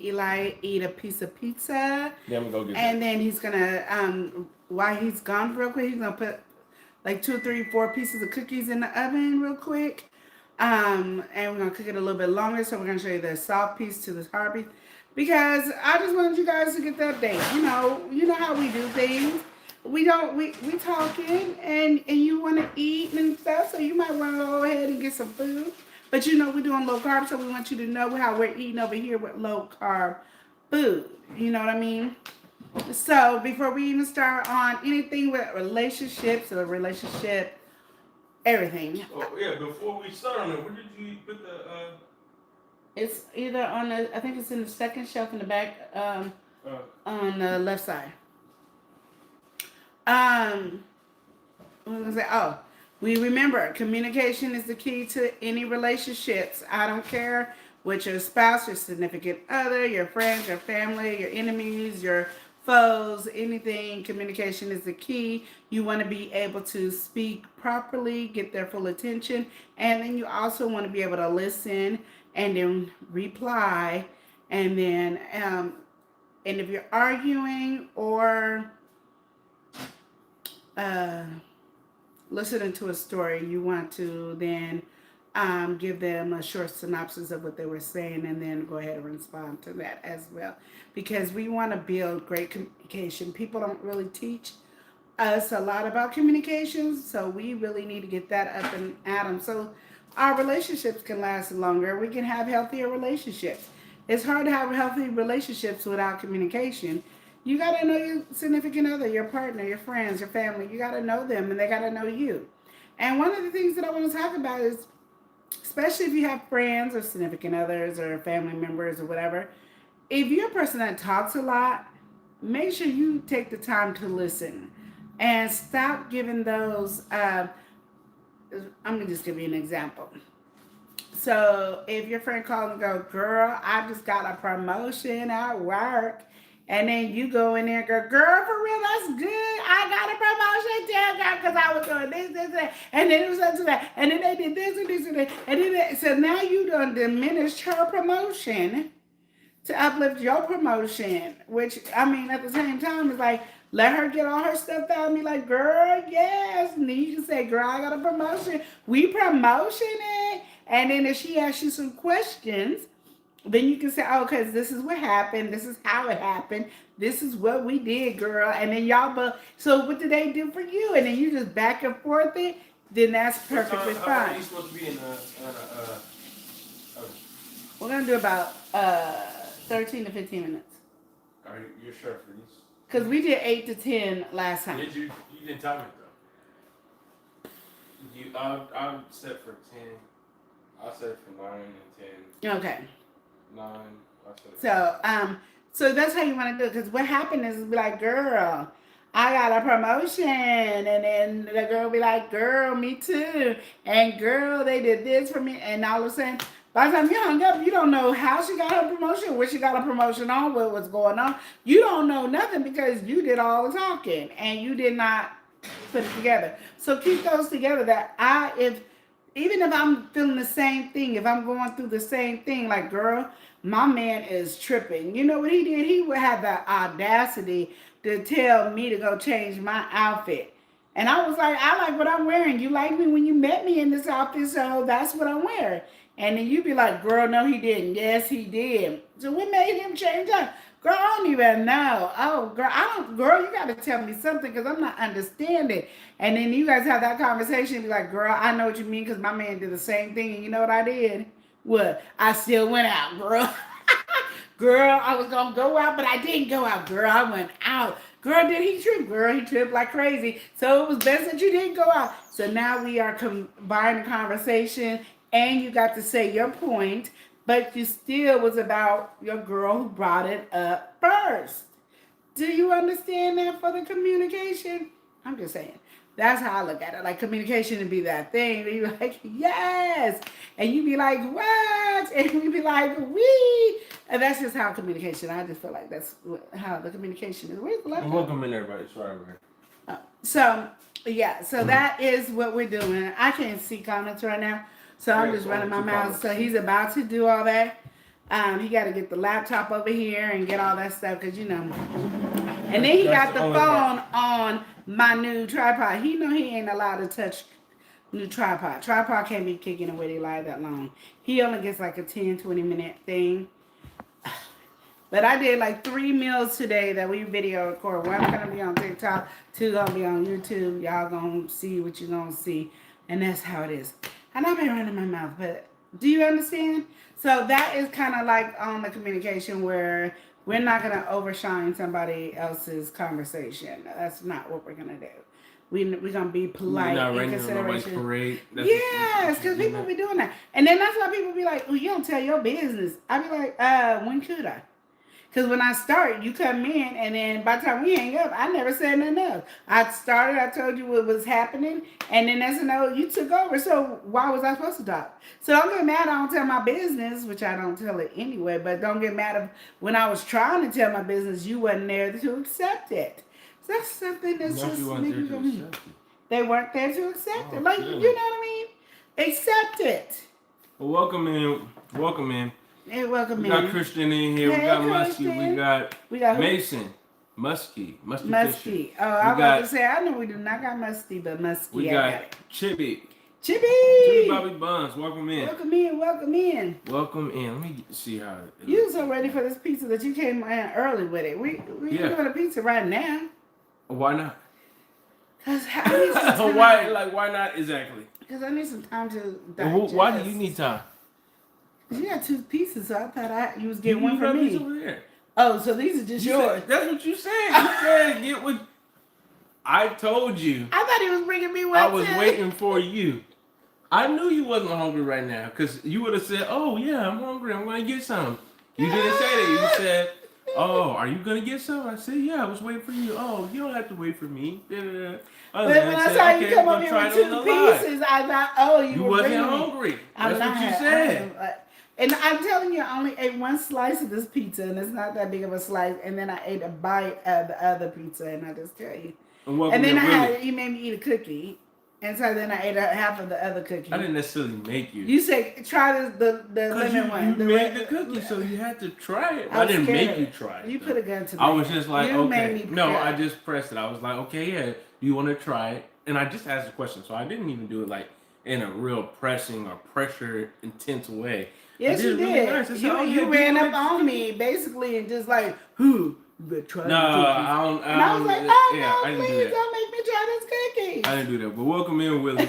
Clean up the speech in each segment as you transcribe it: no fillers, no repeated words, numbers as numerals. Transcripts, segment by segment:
Eli eat a piece of pizza, Yeah, I'm gonna go get that. and then he's gonna while he's gone real quick, he's gonna put like two, three, four pieces of cookies in the oven real quick. And we're gonna cook it a little bit longer. So we're gonna show you the soft piece to the hard piece because I just wanted you guys to get the update. You know how we do things. We don't we talking and you want to eat and stuff, so you might want to go ahead and get some food. But we're doing low carb, so we want you to know how we're eating over here with low carb food. You know what I mean? So before we even start on anything with relationships or relationship, everything, Oh yeah, before we start on it, where did you put the it's either on the. I think it's in the second shelf in the back, uh on the left side. Um, what was I gonna say? Oh, we remember communication is the key to any relationships. I don't care with your spouse, your significant other, your friends, your family, your enemies, your foes, anything. Communication is the key. You want to be able to speak properly, get their full attention, and then you also want to be able to listen and then reply, and then and if you're arguing or uh, listening to a story, you want to then give them a short synopsis of what they were saying and then go ahead and respond to that as well. Because we want to build great communication. People don't really teach us a lot about communications, so we really need to get that up and at them so our relationships can last longer. We can have healthier relationships. It's hard to have healthy relationships without communication. You got to know your significant other, your partner, your friends, your family. You got to know them and they got to know you. And one of the things that I want to talk about is, especially if you have friends or significant others or family members or whatever, if you're a person that talks a lot, make sure you take the time to listen and stop giving those. I'm gonna just give you an example. So if your friend calls and go, girl, I just got a promotion at work. And then you go in there and go, girl, for real, that's good. I got a promotion, damn girl, because I was doing this, that. And then it was such that. And then they did this and this and that. And then so now you done diminished her promotion to uplift your promotion, which I mean at the same time is like let her get all her stuff out and be like, girl, yes. And then you can say, girl, I got a promotion. We promotion it. And then if she asks you some questions, then you can say, oh, because this is what happened. This is how it happened. This is what we did, girl. And then y'all, but so what did they do for you? And then you just back and forth it. Then that's what perfectly time how long are fine. you supposed to be in We're gonna do about 13 to 15 minutes. are you sure for these? Because we did 8 to 10 last time. You didn't time it though. I'm set for 10. I set it for 9 and 10. Okay. 9. I set it So, so that's how you want to do it. Because what happened is be like, girl, I got a promotion. And then the girl be like, girl, me too. And girl, they did this for me. And all of a sudden, by the time you hung up, you don't know how she got her promotion, where she got her promotion on, what was going on. You don't know nothing because you did all the talking and you did not put it together. So keep those together. That if even if I'm feeling the same thing, if I'm going through the same thing, like, girl, my man is tripping. You know what he did? He would have the audacity to tell me to go change my outfit. And I was like, I like what I'm wearing. You liked me when you met me in this outfit, so that's what I'm wearing. And then you'd be like, girl, no, he didn't. Yes, he did. So what made him change up? Girl, I don't even know. Oh, girl, I don't. Girl, you got to tell me something because I'm not understanding. And then you guys have that conversation and be like, girl, I know what you mean because my man did the same thing. And you know what I did? What? I still went out, girl. Girl, I was going to go out, but I didn't go out. Girl, I went out. Girl, did he trip? Girl, he tripped like crazy. So it was best that you didn't go out. So now we are combining conversation and you got to say your point, but you still was about your girl who brought it up first. Do you understand that for the communication? I'm just saying. That's how I look at it. Like communication to be that thing. And you're like, yes. And you be like, what? And we be like, we. And that's just how communication. I just feel like that's how the communication is. Where's the I'm laptop? welcome in everybody. Sorry, man. So, yeah. So that is what we're doing. I can't see comments right now. So I'm Okay, just so running only my two mouth. comments. So he's about to do all that. He got to get the laptop over here and get all that stuff because And then he That's got the only phone on my new tripod. He know he ain't allowed to touch new tripod. Tripod can't be kicking it with it like that long. He only gets like a 10, 20-minute thing. But I did like 3 meals today that we video record. One's gonna be on TikTok, 2 gonna be on YouTube. Y'all gonna see what you gonna see. And that's how it is. And I've been running my mouth, but do you understand? So that is kind of like on the communication where we're not gonna overshine somebody else's conversation. That's not what we're gonna do. We're gonna be polite You're not in renting on nobody's consideration. parade. Yes, because people be doing that. And then that's why people be like, oh, you don't tell your business. I be like, when could I? Because when I start, you come in, and then by the time we hang up, I never said nothing else. I started, I told you what was happening, and then that's no, you took over. So why was I supposed to talk? So don't get mad I don't tell my business, which I don't tell it anyway, but don't get mad if when I was trying to tell my business, you wasn't there to accept it. So that's something that's No, just you weren't there to accept it. They weren't there to accept it. Like, yeah. you know what I mean? Accept it. Well, welcome in. Welcome in. Hey, welcome We in. got Christian in here. Hey, we got Christian. Muskie. We got who? Mason. Muskie. Fisher. Muskie. Oh, I was about to say, I know we do not got Muskie, but Muskie, We I got got it. Chibi. Chibi! Bobby Buns. Welcome in. Welcome in, welcome in. Welcome in. Let me see how it You looks. so ready for this pizza that you came in early with it. We Yeah. doing a pizza right now. Why not? Because I need some time. Why not exactly? Because I need some time to And digest. why do you need time? You got 2 pieces, so I thought you was getting one You for got these me. over there. Oh, so these are just You yours. said- that's what you said. You said get what I told you. I thought he was bringing me one I was too. waiting for you. I knew you wasn't hungry right now because you would have said, "Oh yeah, I'm hungry. I'm gonna get some." You didn't say that. You said, "Oh, are you gonna get some?" I said, "Yeah, I was waiting for you." Oh, you don't have to wait for me. But when I saw you come up here with 2 pieces, I thought, oh, you were wasn't bringing me. hungry. I'm That's what you not. said. And I'm telling you, I only ate 1 slice of this pizza, and it's not that big of a slice. And then I ate a bite of the other pizza, and I just tell you. And then you made me eat a cookie, and so then I ate half of the other cookie. I didn't necessarily make you. You said try the lemon one. You made the cookie, so you had to try it. I I didn't scared. make you try it. You though. put a gun to me. I was just like, You okay. made me No, cry. I just pressed it. I was like, okay, yeah, do you want to try it? And I just asked a question, so I didn't even do it like in a real pressing or pressure intense way. Yes, you Really did. nice. I said, oh, You yeah, ran do you up like on me basically and just like, who? You better try No, the cookies. I don't. And I was like, oh yeah, no, I didn't do please that. don't make me try this cookie. I didn't do that. But welcome in, Willie.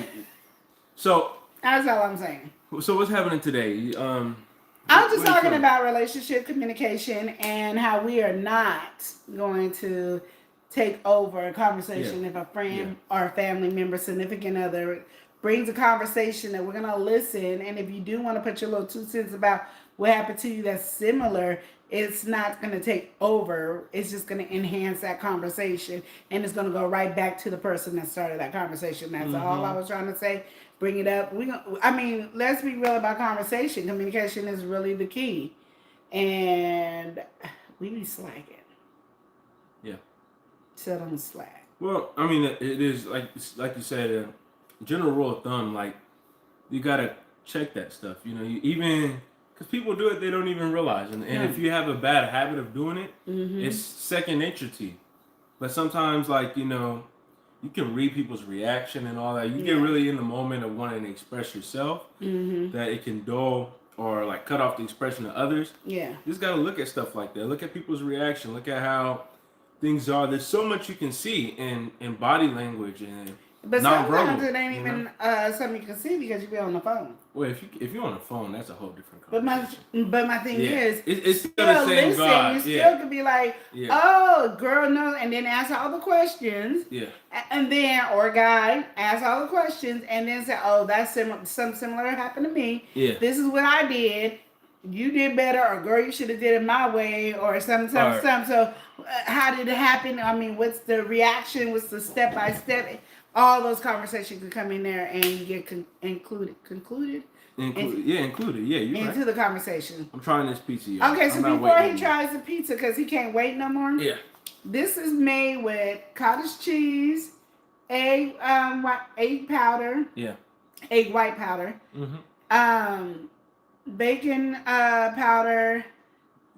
So That's all I'm saying. what's happening today? I'm just what are you talking feeling? about relationship communication and how we are not going to take over a conversation if a friend or a family member, significant other brings a conversation that we're going to listen. And if you do want to put your little 2 cents about what happened to you that's similar, it's not going to take over. It's just going to enhance that conversation. And it's going to go right back to the person that started that conversation. That's all I was trying to say. Bring it up. Let's be real about conversation. Communication is really the key. And we be slacking. Yeah. So don't slack. Well, I mean, it is like you said, general rule of thumb. Like you gotta check that stuff. You know, even because people do it, they don't even realize. And if you have a bad habit of doing it, it's second nature to you. But sometimes, like you can read people's reaction and all that. You get really in the moment of wanting to express yourself, that it can dull or like cut off the expression of others. Yeah. You just gotta look at stuff like that. Look at people's reaction. Look at how things are. There's so much you can see in body language and But non-verbal. sometimes it ain't even something you can see because you be on the phone. Well, if you're on the phone, that's a whole different But conversation. my thing is, it's still still the same listen. God. You still could be like, oh, girl, no, and then ask all the questions. Yeah. And then, or guy, ask all the questions, and then say, oh, that's something similar happened to me. Yeah. This is what I did. You did better, or girl, you should have did it my way, or something. So, how did it happen? I mean, what's the reaction? What's the step by step? All those conversations can come in there, and you get concluded. Included. Yeah, you're Into right. the conversation. I'm trying this pizza, y'all. Okay, so I'm not before he waiting. tries the pizza, because he can't wait no more. Yeah. This is made with cottage cheese, egg powder, Yeah. egg white powder, Mm-hmm. bacon powder,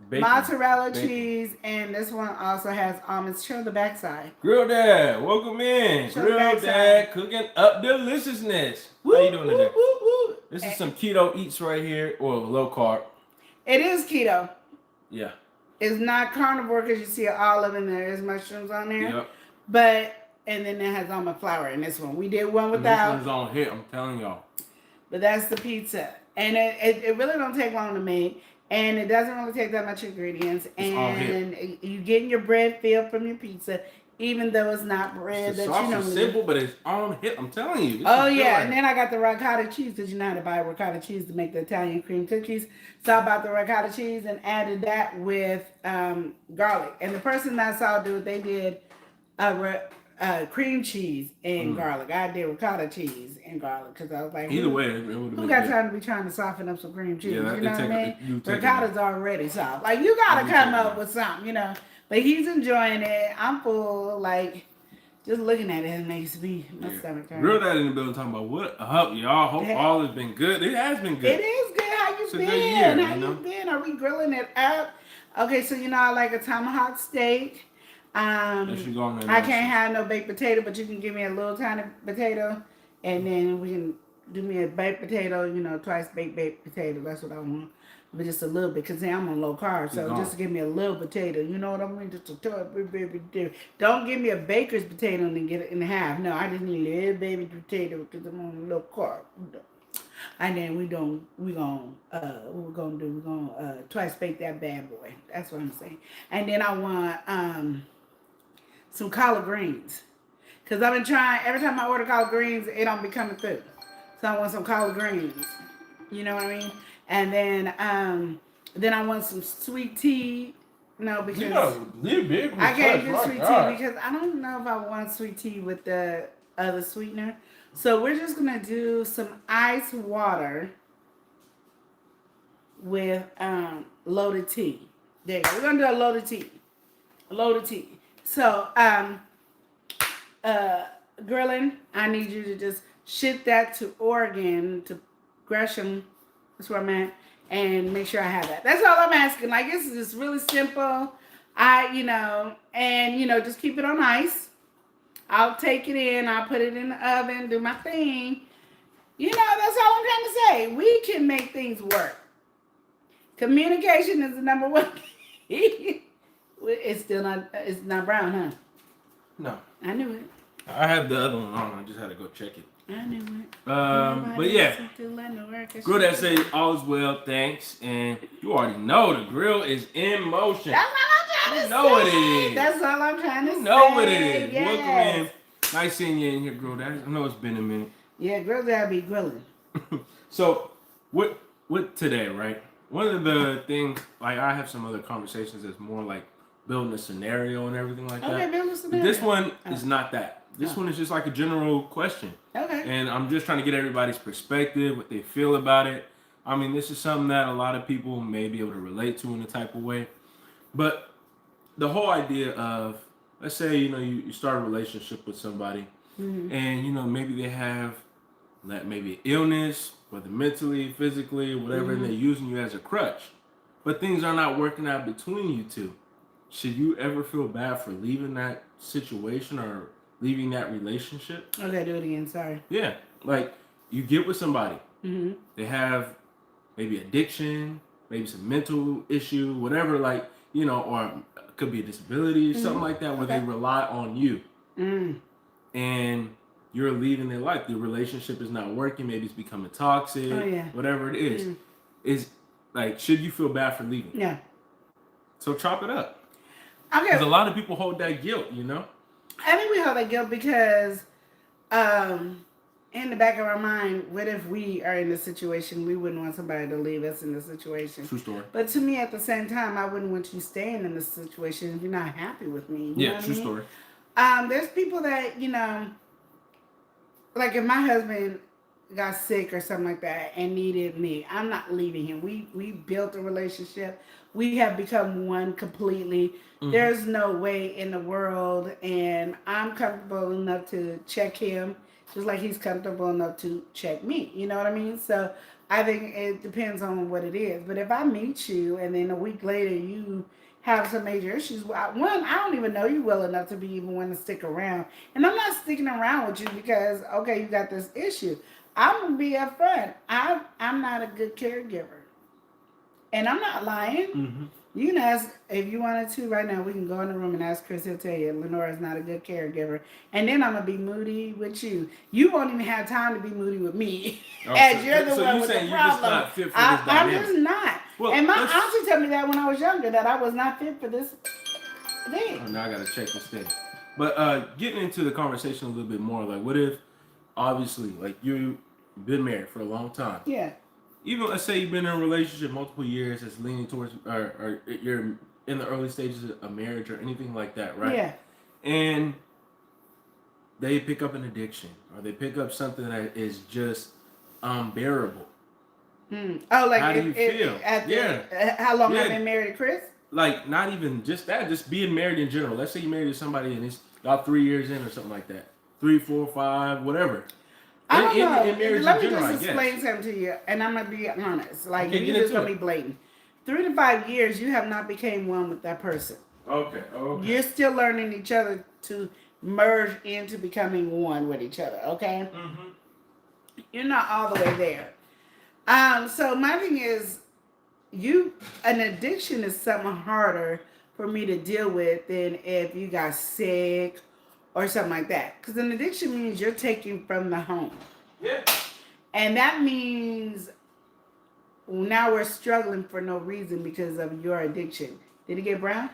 Bacon. mozzarella Bacon. cheese, and this one also has almonds. Show the backside. Grill Dad, welcome in. Show the Grill backside. Dad, cooking up deliciousness. How you doing today? This is some keto eats right here, or low carb. It is keto. Yeah. It's not carnivore because you see an olive in there. There's mushrooms on there. Yep. But, and then it has almond flour in this one. We did one And without. this one's on hit, I'm telling y'all. But that's the pizza. And it really don't take long to make. And it doesn't really take that much ingredients. It's all And you getting your bread filled from your pizza, even though it's not bread The that sauce you know. is simple, but it's on hit. I'm telling you. This Oh is yeah, good. and then I got the ricotta cheese because you know how to buy ricotta cheese to make the Italian cream cookies. So I bought the ricotta cheese and added that with garlic. And the person that I saw do it, they did cream cheese and garlic. I did ricotta cheese and garlic because I was like, Either way, it would have who been got good. time to be trying to soften up some cream cheese? Yeah, you know what I you mean? take Ricotta's already soft. Like you gotta You come take up it. with something, you know. But he's enjoying it. I'm full. Like just looking at it makes me my stomach turn. Grill Dad in the building talking about what up, y'all. Hope Yeah. all has been good. It has been good. It is good. How you It's a been? good year, How you know? you been? Are we grilling it up? Okay, so you know I like a tomahawk steak. That should go on there I nice. can't have no baked potato, but you can give me a little tiny potato, and then we can do me a baked potato. You know, twice baked potato. That's what I want. But just a little bit, because I'm on low carb, so gone. just give me a little potato. You know what I mean? Just a baby. Don't give me a baker's potato and then get it in half. No, I just need a little baby potato because I'm on low carb. And then we're gonna twice bake that bad boy. That's what I'm saying. And then I want some collard greens. Cause I've been trying, every time I order collard greens, it don't be coming through. So I want some collard greens. You know what I mean? And then I want some sweet tea. No, because You got a little big I can't do request, sweet my God. tea because I don't know if I want sweet tea with the other sweetener. So we're just gonna do some ice water with loaded tea. There you go. We're gonna do a loaded tea. Loaded tea. So grilling, I need you to just ship that to Oregon, to Gresham, that's where I'm at, and make sure I have that. That's all I'm asking. Like, it's just really simple. Just keep it on ice. I'll take it in, I'll put it in the oven, do my thing. You know, that's all I'm trying to say. We can make things work. Communication is the number one key. It's not brown, huh? No. I knew it. I have the other one on. I just had to go check it. I knew it. But yeah. Grill Dad say all is well, thanks. And you already know the grill is in motion. That's all I'm trying to You know say. it is. That's all I'm trying to say. You know what it is. Yes. Welcome in. Nice seeing you in here, Grill Dad. I know it's been a minute. Yeah, girls gotta be grilling. So, what today, right? One of the things, like I have some other conversations that's more like building a scenario and everything like Okay, that. build a But scenario. this one is not that. This one is just like a general question. Okay. And I'm just trying to get everybody's perspective, what they feel about it. I mean, this is something that a lot of people may be able to relate to in a type of way. But the whole idea of, let's say, you start a relationship with somebody and, maybe they have maybe illness, whether mentally, physically, whatever, and they're using you as a crutch. But things are not working out between you two. Should you ever feel bad for leaving that situation or leaving that relationship? Okay, do it again. Sorry. Yeah. Like, you get with somebody. Mm-hmm. They have maybe addiction, maybe some mental issue, whatever, or it could be a disability, something like that, where they rely on you. Mm. And you're leaving their life. The relationship is not working. Maybe it's becoming toxic. Oh, yeah. Whatever it is. Is like, should you feel bad for leaving? Yeah. So chop it up. Okay. Because a lot of people hold that guilt, I think we hold that guilt because in the back of our mind, what if we are in this situation? We wouldn't want somebody to leave us in this situation. True story. But to me, at the same time, I wouldn't want you staying in this situation if you're not happy with me. You know what True I mean? story. There's people that, like if my husband got sick or something like that and needed me, I'm not leaving him. We built a relationship. We have become one completely. Mm-hmm. There's no way in the world, and I'm comfortable enough to check him just like he's comfortable enough to check me. You know what I mean? So I think it depends on what it is. But if I meet you and then a week later you have some major issues, one, I don't even know you well enough to be even want to stick around. And I'm not sticking around with you because, okay, you got this issue. I'm going to be upfront. I'm not a good caregiver. And I'm not lying. Mm-hmm. You can ask, if you wanted to right now, we can go in the room and ask Chris. He'll tell you Lenora's not a good caregiver. And then I'm going to be moody with you. You won't even have time to be moody with me. Oh, as you're the so one you with saying the you're just problem. not fit for this I'm dynamic? just not. Well, and my let's- auntie told me that when I was younger, that I was not fit for this thing. Oh, now I gotta check this thing. But getting into the conversation a little bit more, like, what if, obviously, like, you've been married for a long time. Yeah. Even let's say you've been in a relationship multiple years, it's leaning towards, or you're in the early stages of marriage or anything like that, right? Yeah. And they pick up an addiction, or they pick up something that is just unbearable. Oh, like How do you feel? How long Yeah. have you been married to Chris? Like, not even just that, just being married in general. Let's say you married to somebody and it's about 3 years in or something like that. 3, 4, 5, whatever. I don't know. In marriage Let in me general, just I explain guess. something to you, and I'm gonna be honest. Like, Okay, you're get just into gonna it. be blatant. 3 to 5 years, you have not became one with that person. Okay. You're still learning each other to merge into becoming one with each other. Okay, Mm-hmm. you're not all the way there. So my thing is, an addiction is something harder for me to deal with than if you got sick or something like that. Because an addiction means you're taking from the home. Yeah. And that means now we're struggling for no reason because of your addiction. Did it get brown?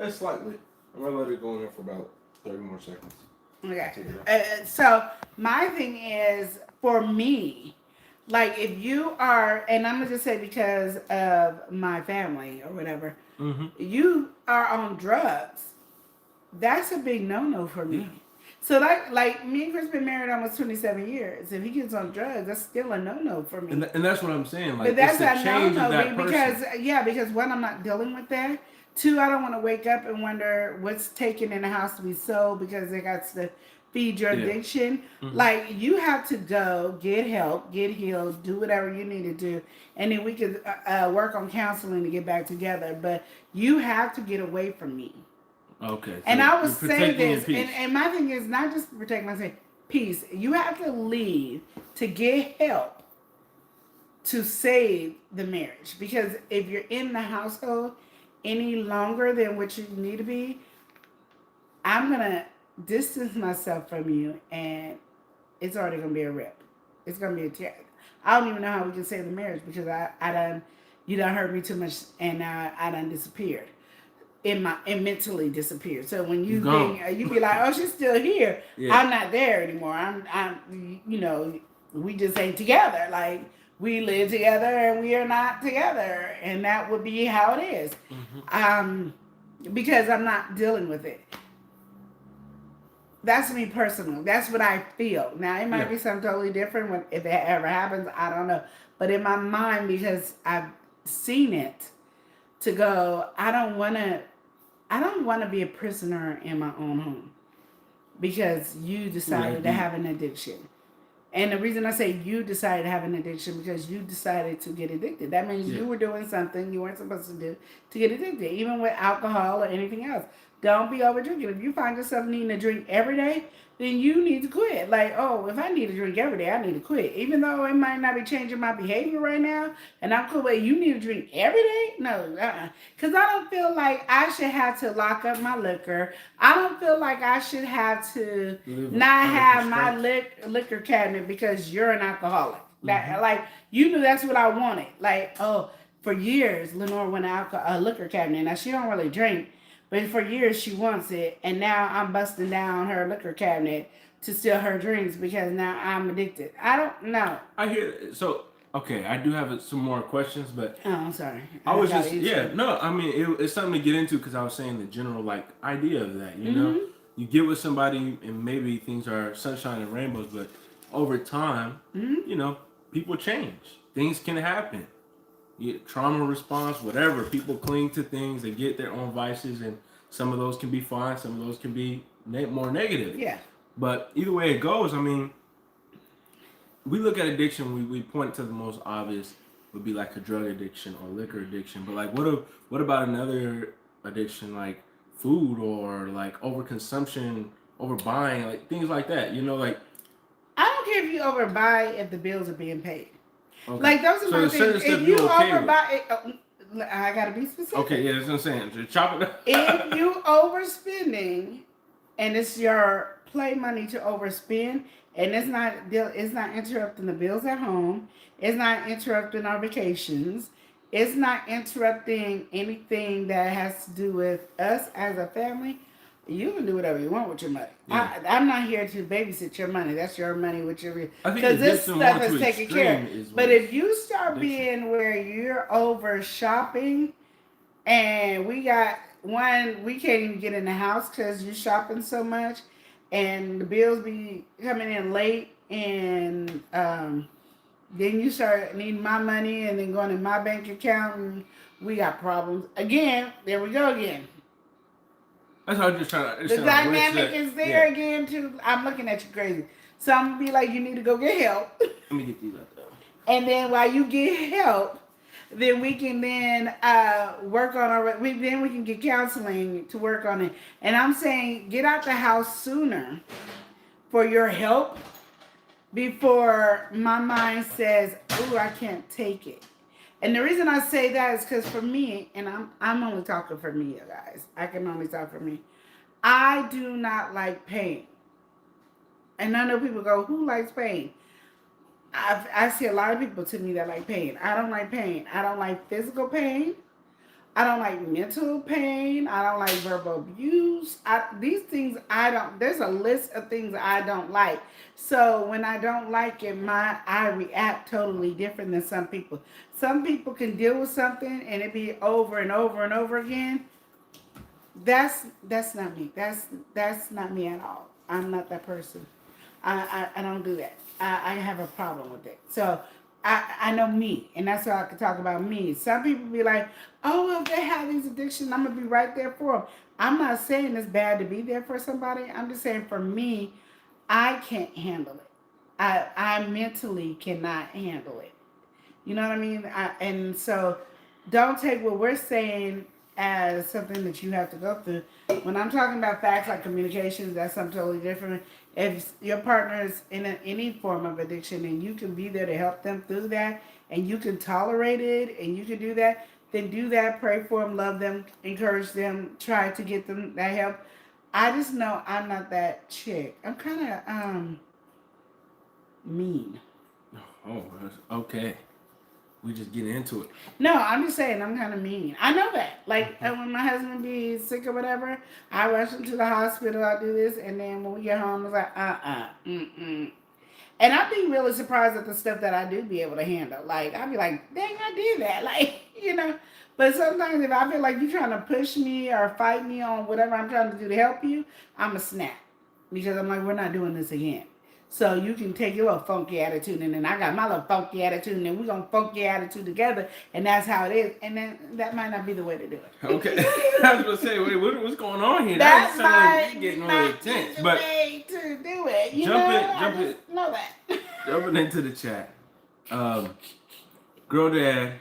Slightly. I'm gonna let it go in there for about 30 more seconds. Okay. So my thing is, for me, like if you are, and I'm gonna just say because of my family or whatever, Mm-hmm. you are on drugs. That's a big no-no for me. So like me and Chris been married almost 27 years. If he gets on drugs, that's still a no-no for me. And that's what I'm saying. Like, But that's it's a the change of that no-no person. because one, I'm not dealing with that. Two, I don't want to wake up and wonder what's taken in the house to be sold because they got to feed your Yeah. addiction. Mhm. Like, you have to go get help, get healed, do whatever you need to do, and then we could work on counseling to get back together. But you have to get away from me. Okay. So And I would you're say protecting your this, peace. and my thing is not just to protect myself, peace. You have to leave to get help to save the marriage. Because if you're in the household any longer than what you need to be, I'm going to distance myself from you, and it's already going to be a rip. It's going to be a tear. I don't even know how we can save the marriage because you done hurt me too much, and now I done disappeared. And mentally disappeared. So when you be like, oh, she's still here. Yeah. I'm not there anymore. I'm we just ain't together. Like, we live together and we are not together, and that would be how it is. Mm-hmm. Because I'm not dealing with it. That's me personal. That's what I feel. Now it might be something totally different if it ever happens. I don't know. But in my mind, because I've seen it, to go, I don't want to be a prisoner in my own home because you decided to have an addiction. And the reason I say you decided to have an addiction because you decided to get addicted. That means you were doing something you weren't supposed to do to get addicted, even with alcohol or anything else. Don't be over drinking. If you find yourself needing to drink every day, then you need to quit. Like, oh, if I need to drink every day, I need to quit. Even though it might not be changing my behavior right now, and I'm cool, but you need to drink every day? No, because I don't feel like I should have to lock up my liquor. I don't feel like I should have to not have my liquor cabinet because you're an alcoholic. That like, you knew that's what I wanted. Like, oh, for years, Lenore went a liquor cabinet. Now, she don't really drink. But for years she wants it, and now I'm busting down her liquor cabinet to steal her drinks because now I'm addicted. I don't know. I hear so. Okay, I do have some more questions, but Oh, I'm sorry. I was just no. I mean, it's something to get into because I was saying the general like idea of that. You know, you get with somebody and maybe things are sunshine and rainbows, but over time, you know, people change. Things can happen. Trauma response, whatever. People cling to things. They get their own vices, and some of those can be fine. Some of those can be more negative. Yeah. But either way it goes, I mean, we look at addiction, we point to the most obvious would be like a drug addiction or liquor addiction. But like, what about another addiction like food or like overconsumption, overbuying, like things like that? You know, like I don't care if you overbuy if the bills are being paid. okay. Like those are So my there's certain things. stuff If you you're okay with. overbuy, I gotta be specific. Okay, yeah, that's what I'm saying. Just chop it up. If you overspending, and it's your play money to overspend, and it's not interrupting the bills at home, it's not interrupting our vacations, it's not interrupting anything that has to do with us as a family. You can do whatever you want with your money. Yeah. I'm not here to babysit your money. That's your money with your. I think Because this addiction stuff more is to taken care of. extreme is But what if you start addiction. being where you're over shopping, and we got one, we can't even get in the house because you're shopping so much, and the bills be coming in late, and then you start needing my money, and then going in my bank account, and we got problems again. There we go again. That's how I'm just trying to. The dynamic is there again too. I'm looking at you crazy. So I'm gonna be like, you need to go get help. Let me get these out there. And then while you get help, then we can then work on our. Then we can get counseling to work on it. And I'm saying, get out the house sooner for your help before my mind says, "Ooh, I can't take it." And the reason I say that is because for me, and I'm only talking for me, you guys. I can only talk for me. I do not like pain. And I know people go, "Who likes pain?" I see a lot of people to me that like pain. I don't like pain. I don't like physical pain. I don't like mental pain. I don't like verbal abuse. These things I don't. There's a list of things I don't like. So when I don't like it, I react totally different than some people. Some people can deal with something and it be over and over and over again. That's not me. That's not me at all. I'm not that person. I don't do that. I have a problem with it. So I know me, and that's why I can talk about me. Some people be like, "Oh, well, if they have these addictions, I'm gonna be right there for them." I'm not saying it's bad to be there for somebody. I'm just saying for me, I can't handle it. I mentally cannot handle it. You know what I mean? And so don't take what we're saying as something that you have to go through. When I'm talking about facts like communications, that's something totally different. If your partner is in any form of addiction and you can be there to help them through that, and you can tolerate it, and you can do that, then do that. Pray for them, love them, encourage them, try to get them that help. I just know I'm not that chick. I'm kind of mean. Oh, okay. We just get into it. No, I'm just saying I'm kind of mean. I know that. Like when my husband be sick or whatever, I rush him to the hospital. I do this, and then when we get home, it's like mm. And I'd be really surprised at the stuff that I do be able to handle. Like I'd be like, dang, I did that. Like But sometimes if I feel like you're trying to push me or fight me on whatever I'm trying to do to help you, I'm a snap because I'm like, we're not doing this again. So you can take your little funky attitude, and then I got my little funky attitude, and then we're going to funky attitude together, and that's how it is. And then that might not be the way to do it. Okay. I was going to say, wait, what's going on here? That That might getting really not intense. be the But way to do it. Know that. Jumping into the chat. Girl dad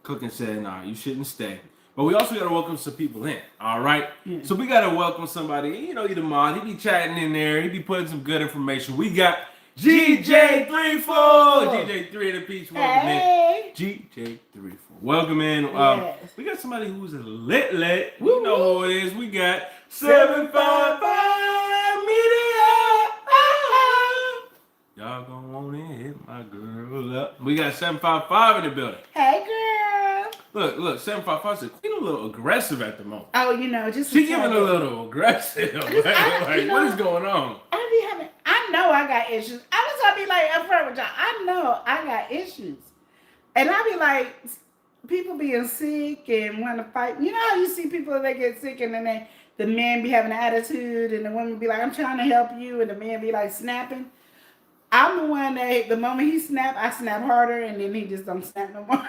cooking said, nah, you shouldn't stay. But we also got to welcome some people in, all right? Yeah. So we got to welcome somebody. Either mod, he be chatting in there. He be putting some good information. We got GJ34. GJ3 in the Peach. Welcome in. GJ34. Welcome in. Yes. We got somebody who's lit. Woo, You know who it is. We got 755 Media. Y'all gonna want to hit my girl up. We got 755 in the building. Hey, girl. Look, 755 said Queen a little aggressive at the moment. Oh, just She giving a little aggressive. What is going on? I know I got issues. I'll be like upfront with y'all. I know I got issues. And I be like, people being sick and want to fight. You know how you see people, they get sick and then the men be having an attitude and the women be like, I'm trying to help you. And the man be like snapping. I'm the one that the moment he snap, I snap harder and then he just don't snap no more.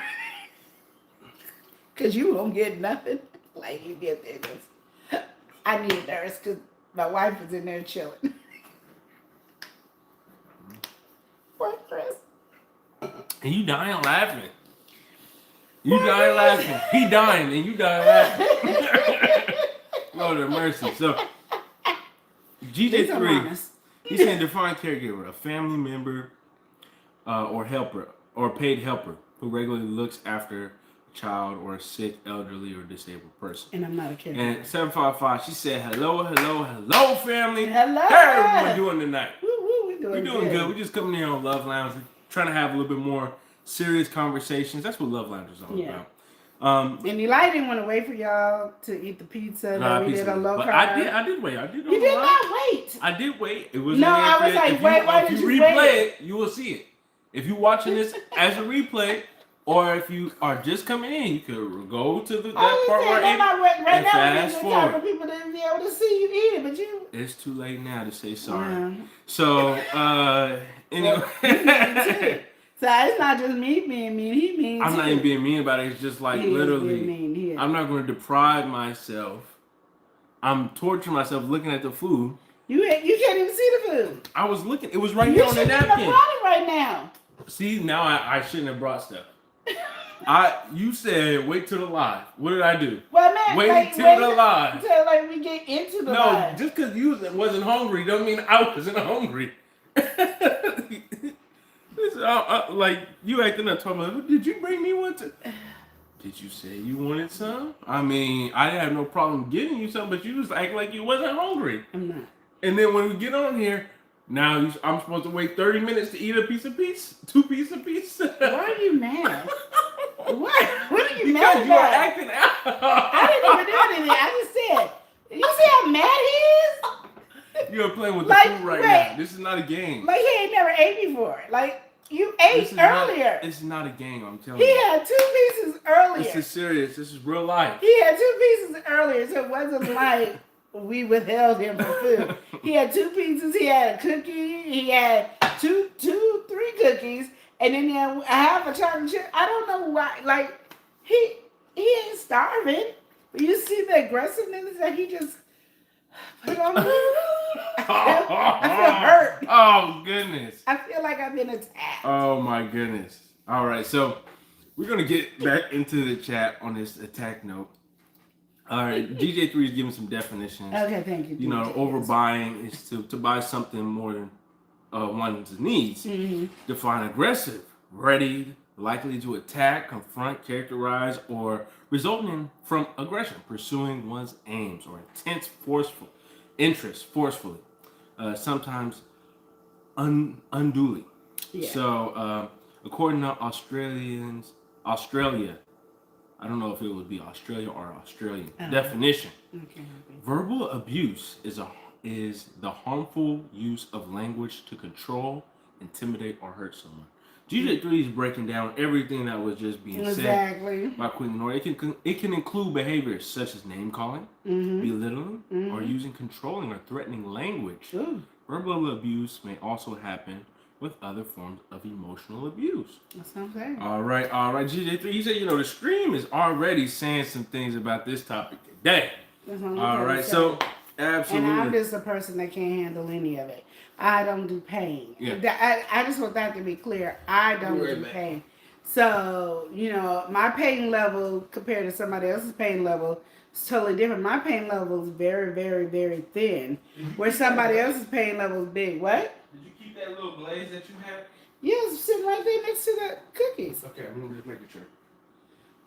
Because you won't get nothing like you did there. I need nurse because my wife is in there chilling. Poor Chris. And you dying laughing. You dying laughing. He dying and you dying laughing. Lord have mercy. So, GJ3, he's saying define caregiver, a family member or helper or paid helper who regularly looks after a child or a sick, elderly, or disabled person. And I'm not a caregiver. And 755, she said, hello, family. Hello. How everyone doing tonight? Woo, we're doing good. We're just coming here on Love Lounge. We're trying to have a little bit more serious conversations. That's what Love Lounge is all about. And Eli didn't want to wait for y'all to eat the pizza that we did on low carb. I did wait. You did not wait. I did wait. It was no. I was like, wait. Why did you wait? If you replay it, you will see it. If you're watching this as a replay, or if you are just coming in, you could go to that part where it right now fast forward. For people to be able to see you eat it, but you. It's too late now to say sorry. Yeah. So anyway. So it's not just me being mean. He mean. I'm not even being mean about it. It's just like literally. I'm not going to deprive myself. I'm torturing myself looking at the food. You can't even see the food. I was looking. It was right here on the napkin. You shouldn't have brought it right now. See, now I shouldn't have brought stuff. You said wait till the live. What did I do? Well, man, wait till the live. Until we get into the live. No, just because you wasn't hungry don't mean I wasn't hungry. Like you acting up talking about, did you bring me one to? Did you say you wanted some? I mean, I didn't have no problem getting you some, but you was acting like you wasn't hungry. I'm not. And then when we get on here, now I'm supposed to wait 30 minutes to eat a piece, 2 pieces of pizza. Why are you mad? What are you because mad you are about? acting out. I didn't even do anything. I just said, you see how mad he is? You're playing with the food right now. This is not a game. Like he ain't never ate before. Like you ate earlier. This is not a game, I'm telling you. you. He had 2 pieces earlier. This is serious. This is real life. He had 2 pieces earlier, so it wasn't like we withheld him for food. He had 2 pizzas. He had a cookie. He had 3 cookies, and then he had half a chocolate chip. I don't know why. Like he ain't starving. But you see the aggressiveness that he just put on me. I feel hurt. Oh goodness. I feel like I've been attacked. Oh my goodness. All right, so we're gonna get back into the chat on this attack note. All right, DJ3 is giving some definitions. Okay, thank you. You know, overbuying is to buy something more than one's needs. Mm-hmm. Define aggressive, ready, likely to attack, confront, characterize, or resulting from aggression, pursuing one's aims or intense, forceful interest, forcefully, sometimes unduly. Yeah. So, according to Australia. I don't know if it would be Australia or Australian definition. Okay. Verbal abuse is the harmful use of language to control, intimidate, or hurt someone. GJ3 is breaking down everything that was just being said by Queen Lenore. It can include behaviors such as name calling, belittling, or using controlling or threatening language. Ooh. Verbal abuse may also happen with other forms of emotional abuse. That's what I'm saying. All right. GJ3, he said, the stream is already saying some things about this topic today. All right, so absolutely. And I'm just a person that can't handle any of it. I don't do pain. Yeah. I just want that to be clear. I don't do pain. So, my pain level compared to somebody else's pain level is totally different. My pain level is very, very, very thin, where somebody else's pain level is big. What? Did you keep that little glaze that you had? Yes, sitting right there next to the cookies. Okay, I'm just making sure.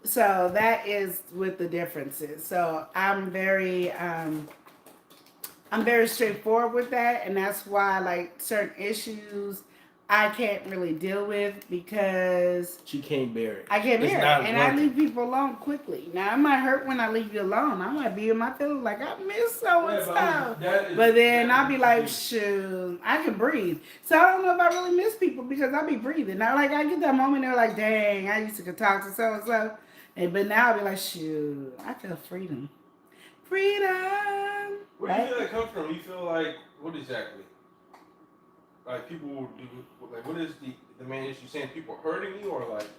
So that is with the differences. So I'm very straightforward with that, and that's why like certain issues I can't really deal with because she can't bear it. I can't bear it, and I leave people alone quickly. Now it might hurt when I leave you alone. I might be in my feelings like I miss so and so, but then I'll be like, shoot, I can breathe. So I don't know if I really miss people because I'll be breathing. Now like I get that moment they're like, dang, I used to talk to so and so, but now I'll be like, shoot, I feel freedom. Where do you feel that comes from? You feel like what exactly? Like people will do like what is the main issue? Saying people hurting you or like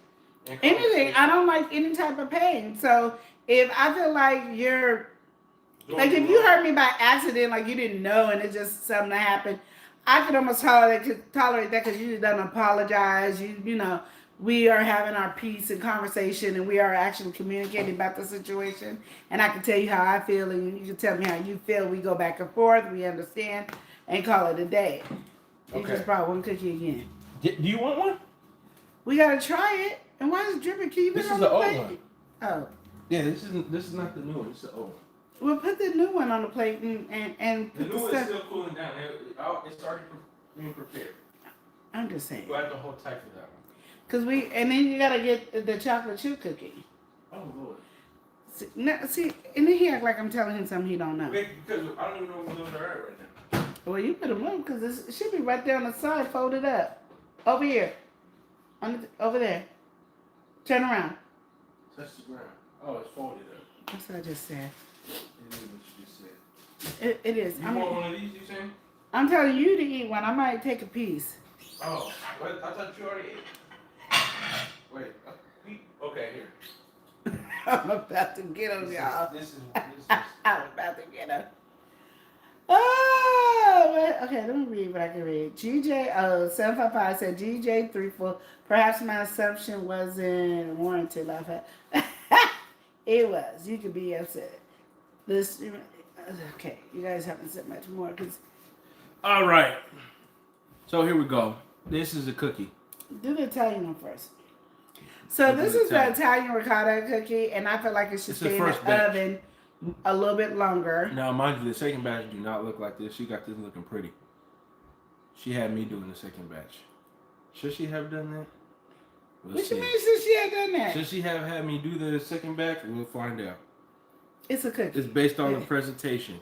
anything? I don't like any type of pain. So if I feel like you're like if you hurt me by accident, like you didn't know and it's just something that happened, I can almost tolerate that because you don't apologize. You know, we are having our peace and conversation, and we are actually communicating about the situation. And I can tell you how I feel, and you can tell me how you feel. We go back and forth. We understand, and call it a day. You Okay. just brought one cookie again. Do you want one? We gotta try it. And why is it dripping? Can you put This it on is the the old plate? one. Oh, Yeah, this is not the new one. It's the old one. we'll put the new one on the plate and The put new the one's stuff. still cooling down. It's already being prepared. I'm just saying. We'll have to hold tight for that one. Cause and then you gotta get the chocolate chip cookie. Oh Lord. See, and then he act like I'm telling him something he don't know. Wait, because I don't even know where those are at right now. Well, you put them up because it should be right there on the side, folded up. Over here. Over there. Turn around. Touch the ground. Oh, it's folded up. That's what I just said. It is what you just said. It is. You want one of these, you saying? I'm telling you to eat one. I might take a piece. Oh, what? I thought you already ate. Wait. Okay, here. I'm about to get him, y'all. This is. I'm about to get him. Oh, wait, okay, let me read what I can read. GJ755 said GJ34. Perhaps my assumption wasn't warranted. Laugh at. It was. You could be upset. This. Okay, you guys haven't said much more because. All right. So here we go. This is a cookie. Do the Italian one first. So this is the Italian ricotta cookie, and I feel like it should It's the stay in the first batch. oven a little bit longer. Now, mind you, the second batch do not look like this. She got this looking pretty. She had me doing the second batch. Should she have done that? We'll What see. you mean since she had done that? Should she have had me do the second batch? We'll find out. It's a cookie. It's based on the presentation.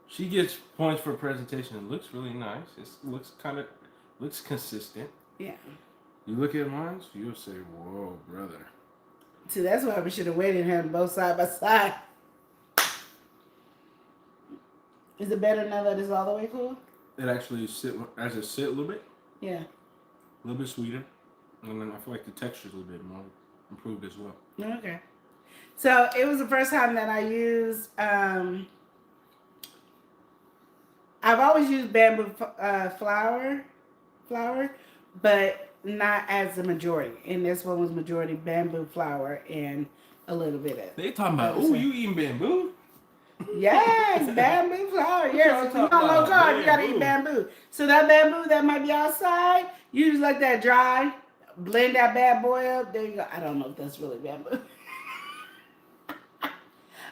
She gets points for presentation. It looks really nice. It looks consistent. Yeah. You look at mine, you'll say, "Whoa, brother." See, that's why we should have waited and had them both side by side. Is it better now that it's all the way cool? It actually sit a little bit, Yeah. a little bit sweeter, and then I feel like the texture's a little bit more improved as well. Okay. So it was the first time that I used. I've always used bamboo flour, but not as the majority. And this one was majority bamboo flour and a little bit of. They talking about, "Ooh, you eating bamboo?" Yes, bamboo flour. Yes, if you're on low carb, you gotta eat bamboo. So that bamboo that might be outside, you just let that dry, blend that bad boy up. There you go. I don't know if that's really bamboo.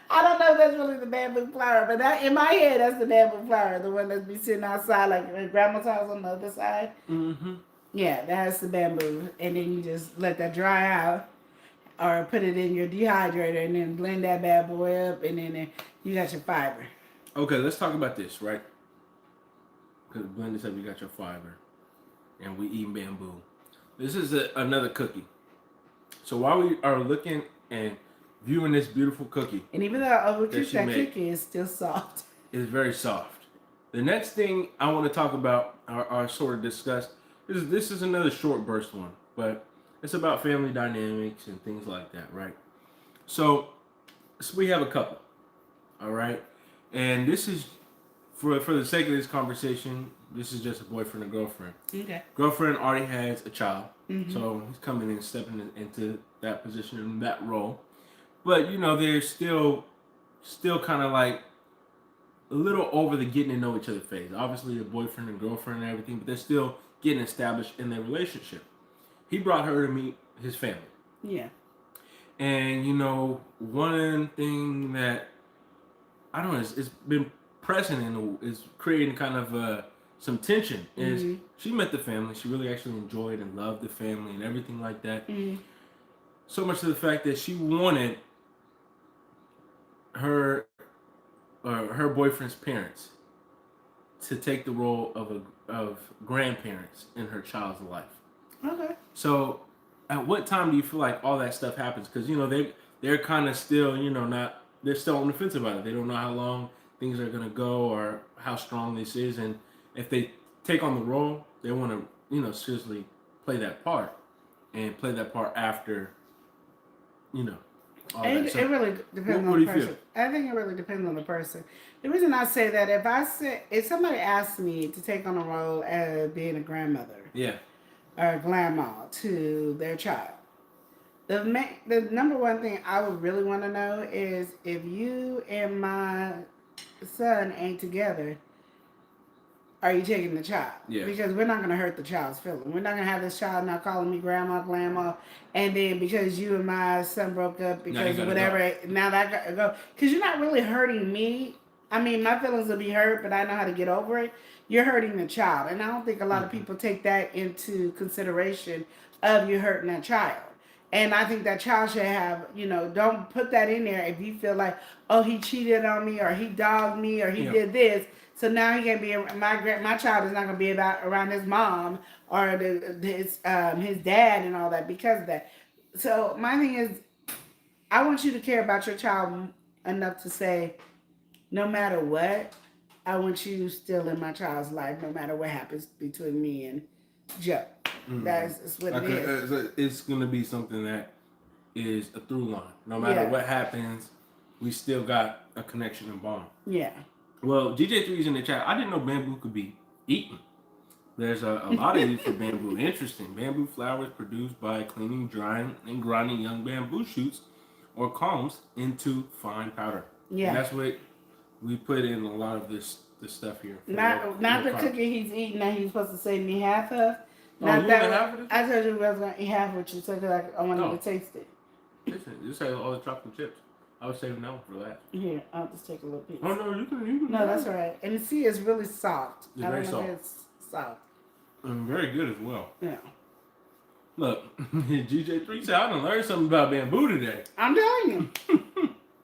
I don't know if that's really the bamboo flour, but that in my head, that's the bamboo flour, the one that's be sitting outside like at grandma's house on the other side. Mm-hmm. Yeah, that's the bamboo, and then you just let that dry out, or put it in your dehydrator, and then blend that bad boy up, and then you got your fiber. Okay, let's talk about this, right? Because blend this up, you got your fiber, and we eat bamboo. This is another cookie. So while we are looking and viewing this beautiful cookie, And even though I overcooked that she that made. cookie, it's still soft. it's very soft. The next thing I want to talk about, or sort of discuss, is this is another short burst one, but it's about family dynamics and things like that, right? So we have a couple, all right? And this is, for the sake of this conversation, this is just a boyfriend and girlfriend. Okay. Girlfriend already has a child, Mhm. so he's coming in, stepping into that position, in that role. But, you know, they're still kind of like a little over the getting to know each other phase. Obviously, a boyfriend and girlfriend and everything, but they're still getting established in their relationship. He brought her to meet his family. Yeah. And, you know, one thing that, I don't know, it's been present and is creating kind of some tension is Mhm. she met the family. She really actually enjoyed and loved the family and everything like that. Mm. So much to the fact that she wanted her boyfriend's parents to take the role of grandparents in her child's life. Okay. So, at what time do you feel like all that stuff happens? Because you know they're kind of still they're still on the fence about it. They don't know how long things are gonna go or how strong this is, and if they take on the role, they want to seriously play that part and play that part after all that. So, It really depends what on do the you feel? person. I think it really depends on the person. The reason I say that, if somebody asked me to take on a role as being a grandmother Yeah. or a grandma to their child, the number one thing I would really want to know is if you and my son ain't together, are you taking the child? Yeah. Because we're not going to hurt the child's feeling. We're not going to have this child now calling me grandma, and then because you and my son broke up because of whatever, now that got to go. Because you're not really hurting me. I mean, my feelings will be hurt, but I know how to get over it. You're hurting the child. And I don't think a lot of people take that into consideration of you hurting that child. And I think that child should have, don't put that in there if you feel like, oh, he cheated on me or he dogged me or he did this. So now he can't be my child is not going to be around his mom or his dad and all that because of that. So my thing is, I want you to care about your child enough to say, no matter what, I want you still in my child's life, no matter what happens between me and Joe. That's what it is. It's going to be something that is a through line. No matter what happens, we still got a connection and bond. Yeah. Well, GJ3's in the chat. I didn't know bamboo could be eaten. There's a lot of use for bamboo. Interesting. Bamboo flour is produced by cleaning, drying, and grinding young bamboo shoots or culms into fine powder. Yeah. And that's what we put in a lot of this stuff here. Not the cookie he's eating that he's supposed to save me half of. Not that half of it? I told you I was going to eat half with you, so I wanted to taste it. Listen, just have all the chocolate chips. I was saving that one for last. Here, I'll just take a little piece. Oh, no, you can. No, that's all right. And see, it's really soft. It's I very don't know soft. if it's soft. And very good as well. Yeah. Look, GJ3 said, I done learned something about bamboo today. I'm telling you.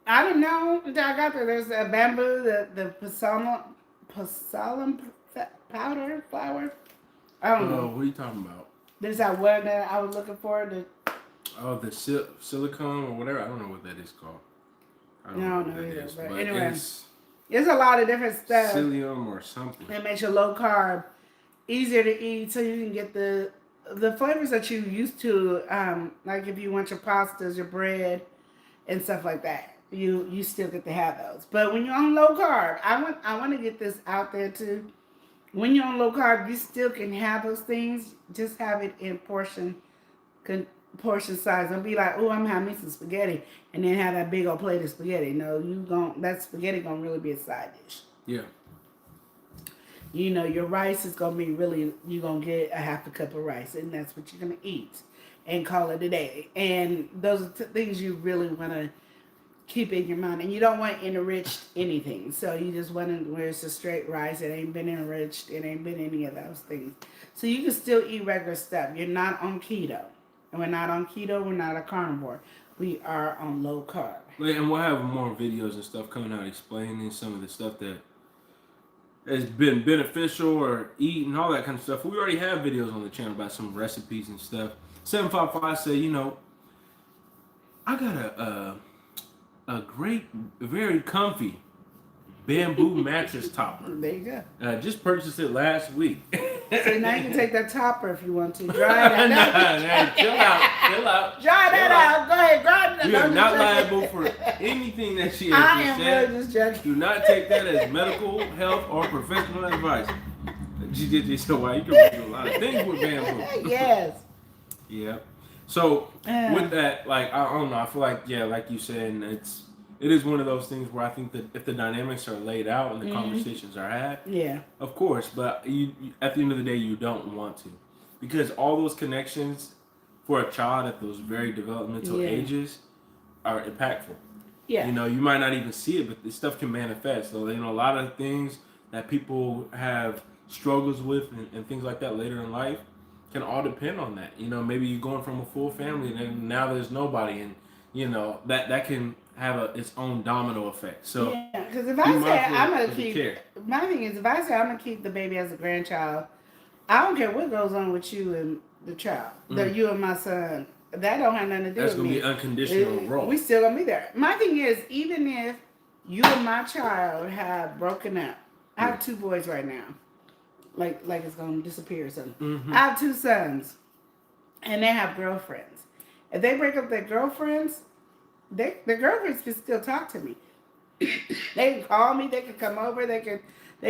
I didn't know until I got there. There's a bamboo, the passalam powder, flour. I don't know. What are you talking about? There's that one that I was looking for. The silicone or whatever. I don't know what that is called. I don't know what that either. is, But but anyway, it's there's a lot of different stuff. psyllium or something. It makes your low carb easier to eat, so you can get the flavors that you used to. Like if you want your pastas, your bread, and stuff like that, you still get to have those. But when you're on low carb, I want to get this out there too. When you're on low carb, you still can have those things. Just have it in portion size. Don't be like, oh, I'm having me some spaghetti, and then have that big old plate of spaghetti. No, that spaghetti gonna really be a side dish. Yeah. Your rice is gonna be really. You're gonna get a half a cup of rice, and that's what you're gonna eat, and call it a day. And those are things you really want to keep in your mind, and you don't want enriched anything. So you just want it where it's a straight rice. It ain't been enriched. It ain't been any of those things. So you can still eat regular stuff. You're not on keto. And we're not on keto. We're not a carnivore. We are on low carb. And we'll have more videos and stuff coming out explaining some of the stuff that has been beneficial or eaten, all that kind of stuff. We already have videos on the channel about some recipes and stuff. 755 said, I got a great, very comfy bamboo mattress topper. There you go. I just purchased it last week. So now you can take that topper if you want to. Dry that out. Chill out. Dry that out. Go ahead, dry that out. You are not liable for anything that she has I just am said. really just joking. Do not take that as medical, health, or professional advice. GJ said, why you can do a lot of things with bamboo. Yes. Yeah. So with that, like I don't know, I feel like like you said, and it is one of those things where I think that if the dynamics are laid out and the conversations are had, of course, but you at the end of the day you don't want to, because all those connections for a child at those very developmental ages are impactful. Yeah. You might not even see it, but this stuff can manifest. So a lot of things that people have struggles with and things like that later in life can all depend on that. Maybe you're going from a full family and then now there's nobody, and that can have its own domino effect. So because if I say I'm gonna keep, my thing is if I say I'm gonna keep the baby as a grandchild, I don't care what goes on with you and the child, you and my son. That don't have nothing to do with me. That's gonna be unconditional role. We still gonna be there. My thing is, even if you and my child have broken up, I have 2 boys right now. Like it's gonna disappear or something. I have 2 sons, and they have girlfriends. If they break up their girlfriends, the girlfriends can still talk to me. They can call me. They can come over. They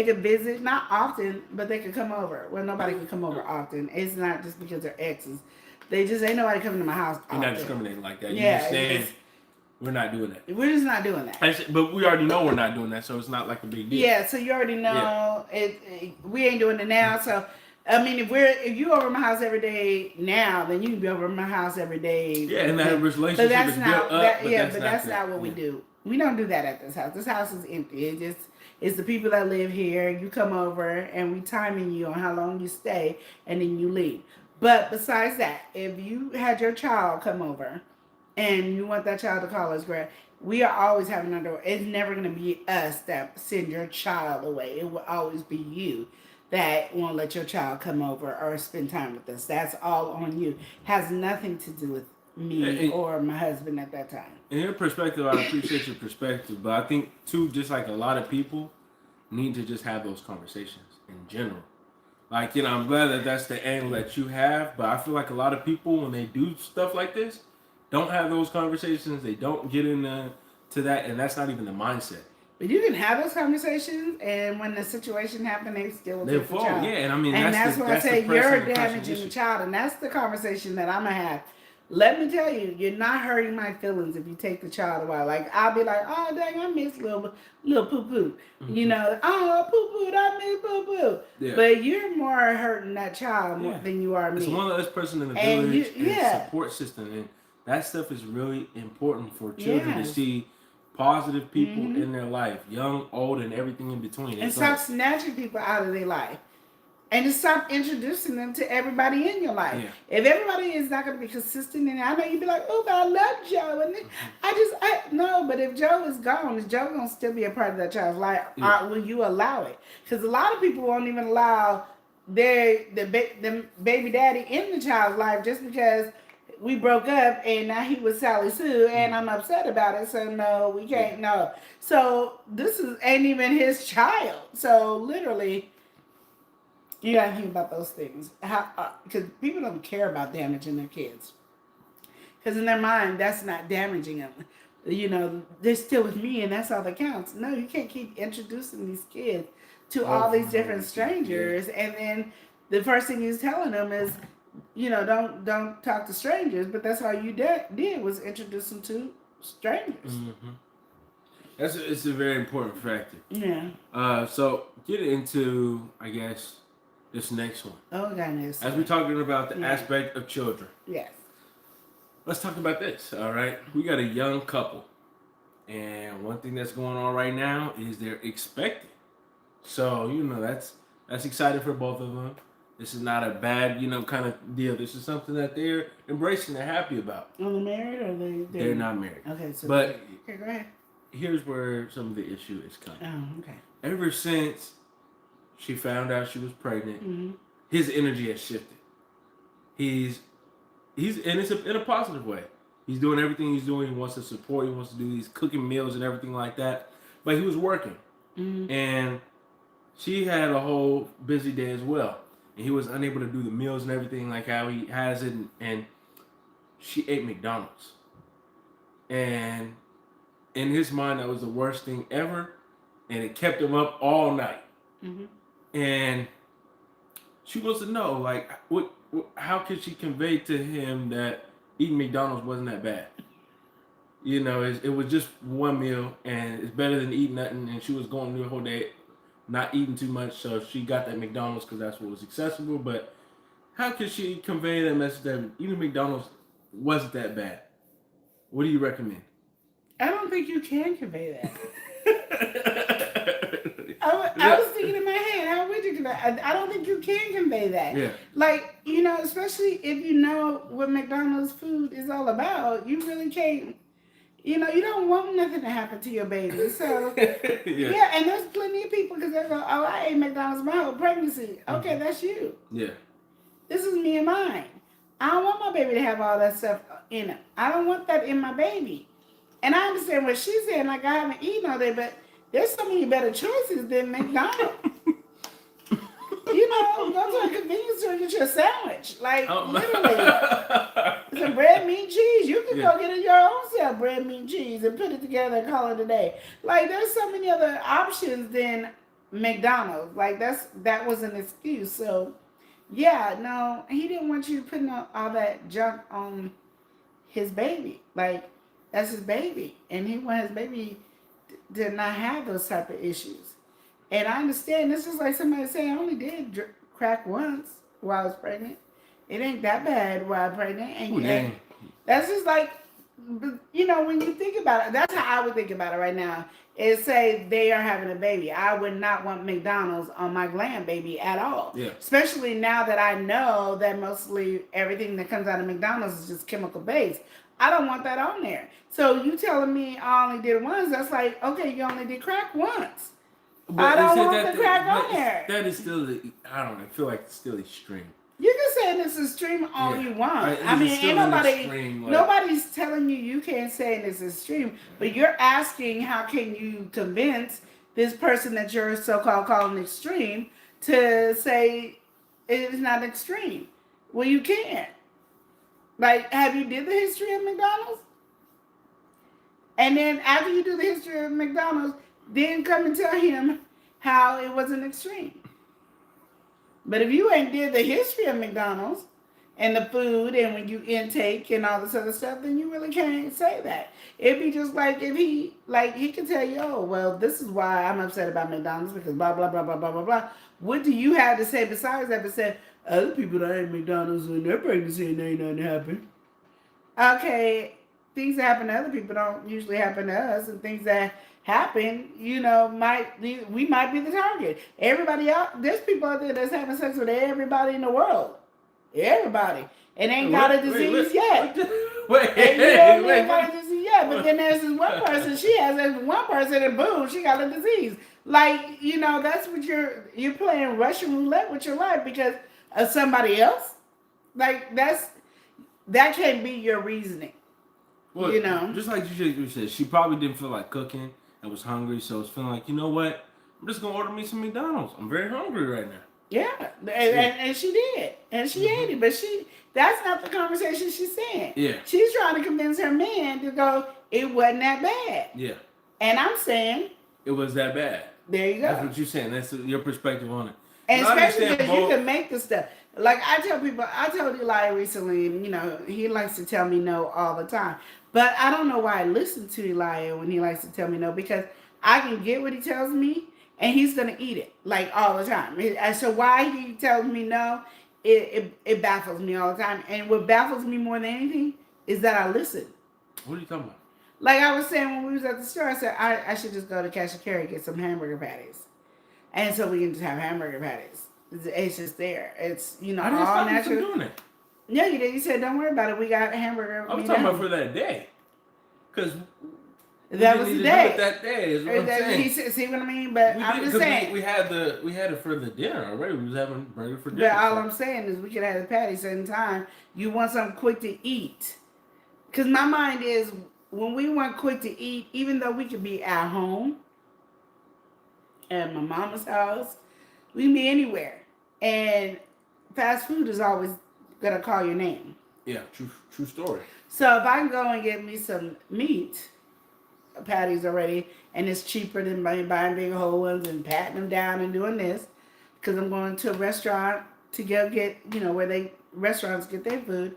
can visit. Not often, but they can come over. Well, nobody can come over often. It's not just because they're exes. They just ain't nobody coming to my house. You're not often. discriminating like that. You're Yeah, just saying we're not doing that. We're just not doing that. But we already know we're not doing that, so it's not like a big deal. Yeah, so you already know we ain't doing it now. So I mean, if you over my house every day now, then you can be over my house every day. Yeah, and that relationship But that's is not built up. but that's not what we do. We don't do that at this house. This house is empty. It's the people that live here. You come over and we timing you on how long you stay, and then you leave. But besides that, if you had your child come over and you want that child to call us grand, we are always having our door. It's never going to be us that send your child away. It will always be you that won't let your child come over or spend time with us. That's all on you. Has nothing to do with me or my husband at that time. In your perspective, I appreciate your perspective, but I think too, just like a lot of people need to just have those conversations in general. Like, you know, I'm glad that that's the angle that you have, but I feel like a lot of people, when they do stuff like this, don't have those conversations. They don't get into that, and that's not even the mindset. But you can have those conversations, and when the situation happens, they still will take the fall. child. Yeah, and I mean, and that's why I say you're damaging the issue. child, and that's the conversation that I'm gonna have. Let me tell you, you're not hurting my feelings if you take the child away. Like, I'll be like, oh dang, I miss little poo poo. Mm-hmm. You know, oh poo poo, I miss poo poo. Yeah. But you're more hurting that child than you are me. It's one less person in the And village you- and support system, and that stuff is really important for children to see positive people in their life, young, old, and everything in between. And stop snatching people out of their life. And to stop introducing them to everybody in your life. Yeah. If everybody is not going to be consistent, and I know you'd be like, oh, but I love Joe. And no, but if Joe is gone, is Joe going to still be a part of that child's life? Yeah. Will you allow it? Because a lot of people won't even allow the baby daddy in the child's life just because we broke up and now he was Sally Sue and I'm upset about it. So no, we can't. No. So this ain't even his child. So literally, you gotta think about those things. Because people don't care about damaging their kids. Because in their mind, that's not damaging them. You know, they're still with me and that's all that counts. No, you can't keep introducing these kids to all these different strangers. And then the first thing he's telling them is, you know, don't talk to strangers. But that's all you did was introduce them to strangers. Mm-hmm. It's a very important factor. Yeah. So get into, I guess, this next one. Oh, goodness. As we're talking about the aspect of children. Yes. Let's talk about this, all right? We got a young couple. And one thing that's going on right now is they're expecting. So, you know, that's exciting for both of them. This is not a bad, you know, kind of deal. This is something that they're embracing, they're happy about. Are they married or they're not married. Okay, so but okay, go ahead. Here's where some of the issue is coming. Oh, okay. Ever since she found out she was pregnant, his energy has shifted. He's and it's in a positive way. He's doing everything he's doing. He wants to support. He wants to do these cooking meals and everything like that. But he was working, and she had a whole busy day as well. And he was unable to do the meals and everything like how he has it. And she ate McDonald's. And in his mind, that was the worst thing ever. And it kept him up all night. And she wants to know, like, how could she convey to him that eating McDonald's wasn't that bad? You know, it was just one meal, and it's better than eating nothing. And she was going through the whole day not eating too much, so she got that McDonald's because that's what was accessible. But how could she convey that message that eating McDonald's wasn't that bad? What do you recommend? I don't think you can convey that. I was thinking in my head, how would you convey? I don't think you can convey that. Yeah. Like, you know, especially if you know what McDonald's food is all about, you really can't. You know, you don't want nothing to happen to your baby. So, yeah, and there's plenty of people because they go, oh, I ate McDonald's my whole pregnancy. Okay, that's you. Yeah. This is me and mine. I don't want my baby to have all that stuff in it. I don't want that in my baby. And I understand what she's saying, like I haven't eaten all day, but there's so many better choices than McDonald's. You go to a convenience store and get you a sandwich. Like, literally. Oh. Some bread, meat, cheese. You can Yeah. go get your own self bread, meat, cheese and put it together and call it a day. Like, there's so many other options than McDonald's. Like, that was an excuse. So, yeah, no, he didn't want you putting all that junk on his baby. Like, that's his baby. And he want his baby to not have those type of issues. And I understand. This is like somebody saying, I only did crack once while I was pregnant. It ain't that bad while I'm pregnant. Ooh, And dang. that's just like, you know, when you think about it, that's how I would think about it right now. Is say they are having a baby. I would not want McDonald's on my glam baby at all. Yeah. Especially now that I know that mostly everything that comes out of McDonald's is just chemical based. I don't want that on there. So you telling me I only did once, that's like, okay, you only did crack once. I don't want the crack on there. That is still, I don't know, I feel like it's still extreme. You can say this is extreme all you want. I mean, still ain't an nobody, extreme, like- nobody's telling you can't say this is extreme, but you're asking how can you convince this person that you're so-called calling extreme to say it is not extreme. Well, you can't. Like, have you did the history of McDonald's? And then after you do the history of McDonald's, then come and tell him how it wasn't extreme. But if you ain't did the history of McDonald's and the food and when you intake and all this other stuff, then you really can't say that. It'd be just like if he can tell you, oh, well, this is why I'm upset about McDonald's because blah, blah, blah, blah, blah, blah, blah. What do you have to say besides that? But said, other people that ate McDonald's in their pregnancy and ain't nothing happen. Okay, things that happen to other people don't usually happen to us, and things that happen, you know, we might be the target. Everybody out there's people out there that's having sex with everybody in the world. Everybody. And ain't got a disease yet. And you ain't got a disease yet. But then there's this one person, she has this one person and boom, she got a disease. Like, you know, that's what you're playing Russian roulette with your life because of somebody else. Like that can't be your reasoning. Well, you know. Just like you said, she probably didn't feel like cooking and was hungry, so it's feeling like, you know what? I'm just gonna order me some McDonald's. I'm very hungry right now. Yeah, and she did, and she ate it, but that's not the conversation she's saying. Yeah. She's trying to convince her man to go, it wasn't that bad. Yeah. And I'm saying, it was that bad. There you go. That's what you're saying. That's your perspective on it. And especially because you can make the stuff. Like I tell people, I told Eli recently, and you know, he likes to tell me no all the time. But I don't know why I listen to Eli when he likes to tell me no, because I can get what he tells me, and he's gonna eat it like all the time. And so why he tells me no, it baffles me all the time. And what baffles me more than anything is that I listen. What are you talking about? Like I was saying when we was at the store, I said I should just go to Cash and Carry and get some hamburger patties, and so we can just have hamburger patties. It's just there. It's, you know, I didn't all stop you natural. from doing it. Yeah, you did. You said don't worry about it. We got hamburger. I was talking about for that day, because that was the day. That day is what I'm saying. He said, see what I mean? But I'm just saying we had it for the dinner already. We was having burger for But dinner. all I'm saying is we could have the patty certain time. You want something quick to eat, because my mind is when we want quick to eat, even though we could be at home, at my mama's house, we can be anywhere. And fast food is always gonna call your name. Yeah, true story. So if I can go and get me some meat patties already, and it's cheaper than buying big whole ones and patting them down and doing this, because I'm going to a restaurant to go get, you know, where restaurants get their food,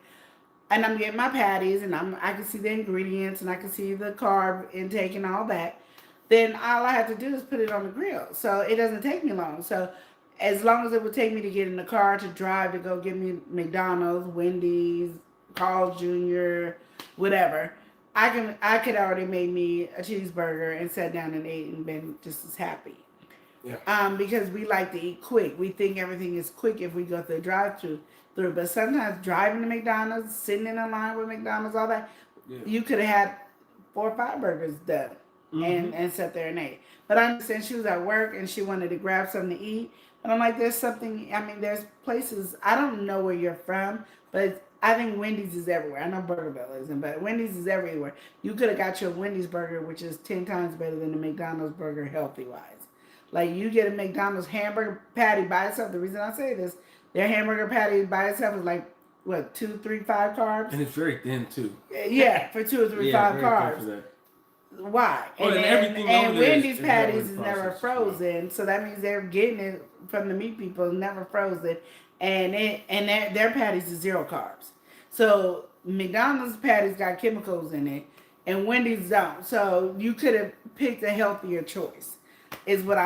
and I'm getting my patties, and I can see the ingredients, and I can see the carb intake and all that. Then all I have to do is put it on the grill, so it doesn't take me long. So as long as it would take me to get in the car to drive to go get me McDonald's, Wendy's, Carl's Jr., whatever, I could already made me a cheeseburger and sat down and ate and been just as happy. Yeah. Because we like to eat quick. We think everything is quick if we go through a drive-through. But sometimes driving to McDonald's, sitting in a line with McDonald's, all that, you could have had 4 or 5 burgers done and sat there and ate. But I understand she was at work and she wanted to grab something to eat. And I'm like, there's there's places, I don't know where you're from, but I think Wendy's is everywhere. I know Burger Bell isn't, but Wendy's is everywhere. You could have got your Wendy's burger, which is 10 times better than the McDonald's burger healthy-wise. Like you get a McDonald's hamburger patty by itself. The reason I say this, their hamburger patty by itself is like what 2, 3, 5 carbs. And it's very thin too. Yeah, for 2 or 3, 5 carbs. Why? Oh, and everything and over there Wendy's is patties is heavily never processed, frozen, so that means they're getting it from the meat people, never frozen, and their patties is 0 carbs. So McDonald's patties got chemicals in it, and Wendy's don't. So you could have picked a healthier choice. Is what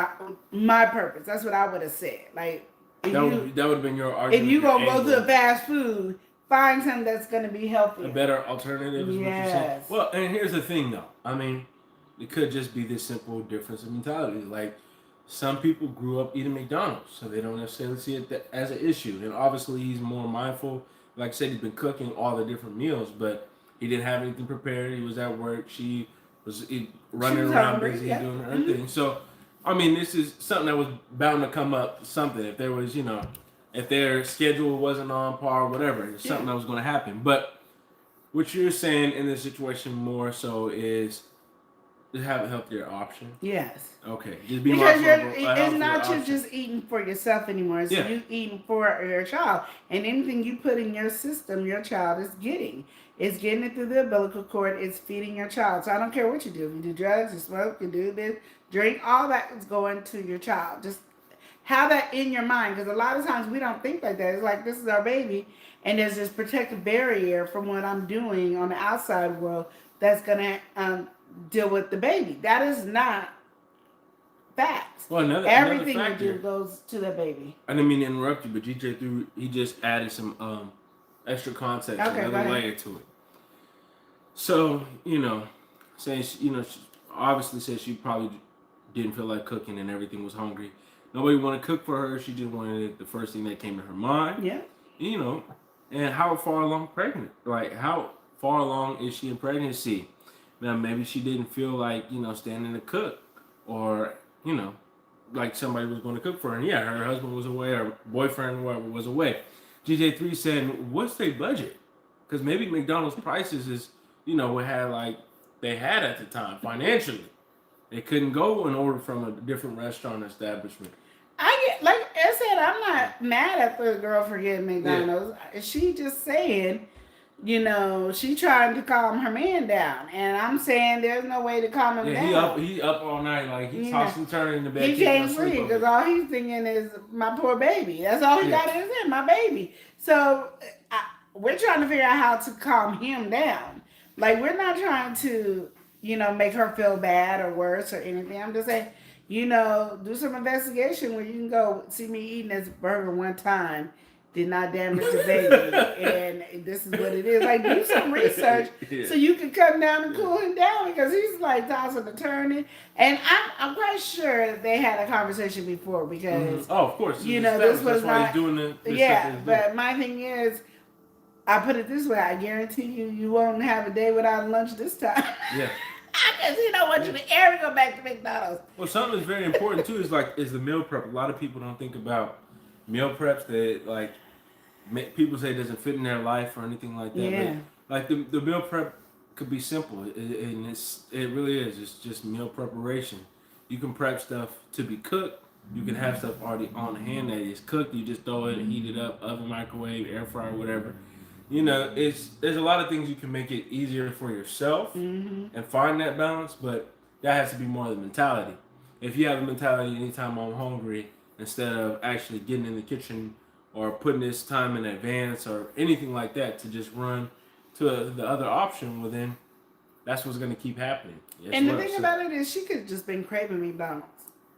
my purpose. That's what I would have said. Like that would have been your argument. If you gonna go to a fast food, find something that's gonna be healthy. A better alternative is what you're saying. Well, and here's the thing though. I mean, it could just be this simple difference of mentality. Like some people grew up eating McDonald's, so they don't necessarily see it as an issue. And obviously he's more mindful. Like I said, he's been cooking all the different meals, but he didn't have anything prepared. He was at work. She was running around busy doing her thing. So I mean, this is something that was bound to come up. Something if there was, if their schedule wasn't on par, whatever, it's something that was going to happen. But what you're saying in this situation more so is to have a healthier option. Yes. Okay. Just be because it's not just eating for yourself anymore. It's you eating for your child, and anything you put in your system, your child is getting. It's getting it through the umbilical cord. It's feeding your child. So I don't care what you do. If you do drugs, you smoke, you do this, drink, all that is going to your child. Just have that in your mind, because a lot of times we don't think like that. It's like, this is our baby, and there's this protective barrier from what I'm doing on the outside world that's going to deal with the baby. That is not facts. Well, everything another you do goes to the baby. I didn't mean to interrupt you, but GJ he just added some extra context, another layer to it. So, saying, she obviously said she probably didn't feel like cooking and everything was hungry. Nobody wanted to cook for her. She just wanted it, the first thing that came to her mind. Yeah. And how far along pregnant? Like, how far along is she in pregnancy? Now, maybe she didn't feel like, standing to cook or, like somebody was going to cook for her. And yeah, her husband was away, her boyfriend was away. GJ3 said, what's their budget? Because maybe McDonald's prices is, what they had at the time financially. They couldn't go and order from a different restaurant establishment. Like I said, I'm not mad at the girl for getting McDonald's. Yeah. She just saying, she trying to calm her man down. And I'm saying there's no way to calm him down. He up all night, like he tossing and turning in the bed. He can't sleep because all he's thinking is my poor baby. That's all he got in his head, my baby. So we're trying to figure out how to calm him down. Like, we're not trying to, make her feel bad or worse or anything. I'm just saying, do some investigation where you can go see me eating this burger one time. Did not damage the baby. And this is what it is. Like, do some research so you can come down and cool him down, because he's like tossing and turning. And I'm quite sure they had a conversation before, because oh, of course, this was not doing but my thing is, I put it this way, I guarantee you won't have a day without lunch this time. Yeah. Because he don't want you to ever go back to McDonald's. Well, something that's very important too is the meal prep. A lot of people don't think about meal preps that people say it doesn't fit in their life or anything like that. Yeah. But the meal prep could be simple, and it really is. It's just meal preparation. You can prep stuff to be cooked. You can have stuff already on hand that is cooked. You just throw it, heat it up, oven, microwave, air fryer, whatever. There's a lot of things you can make it easier for yourself and find that balance, but that has to be more of the mentality. If you have a mentality, anytime I'm hungry, instead of actually getting in the kitchen or putting this time in advance or anything like that to just run to the other option, well then that's what's going to keep happening. And the thing about it is, she could have just been craving McDonald's.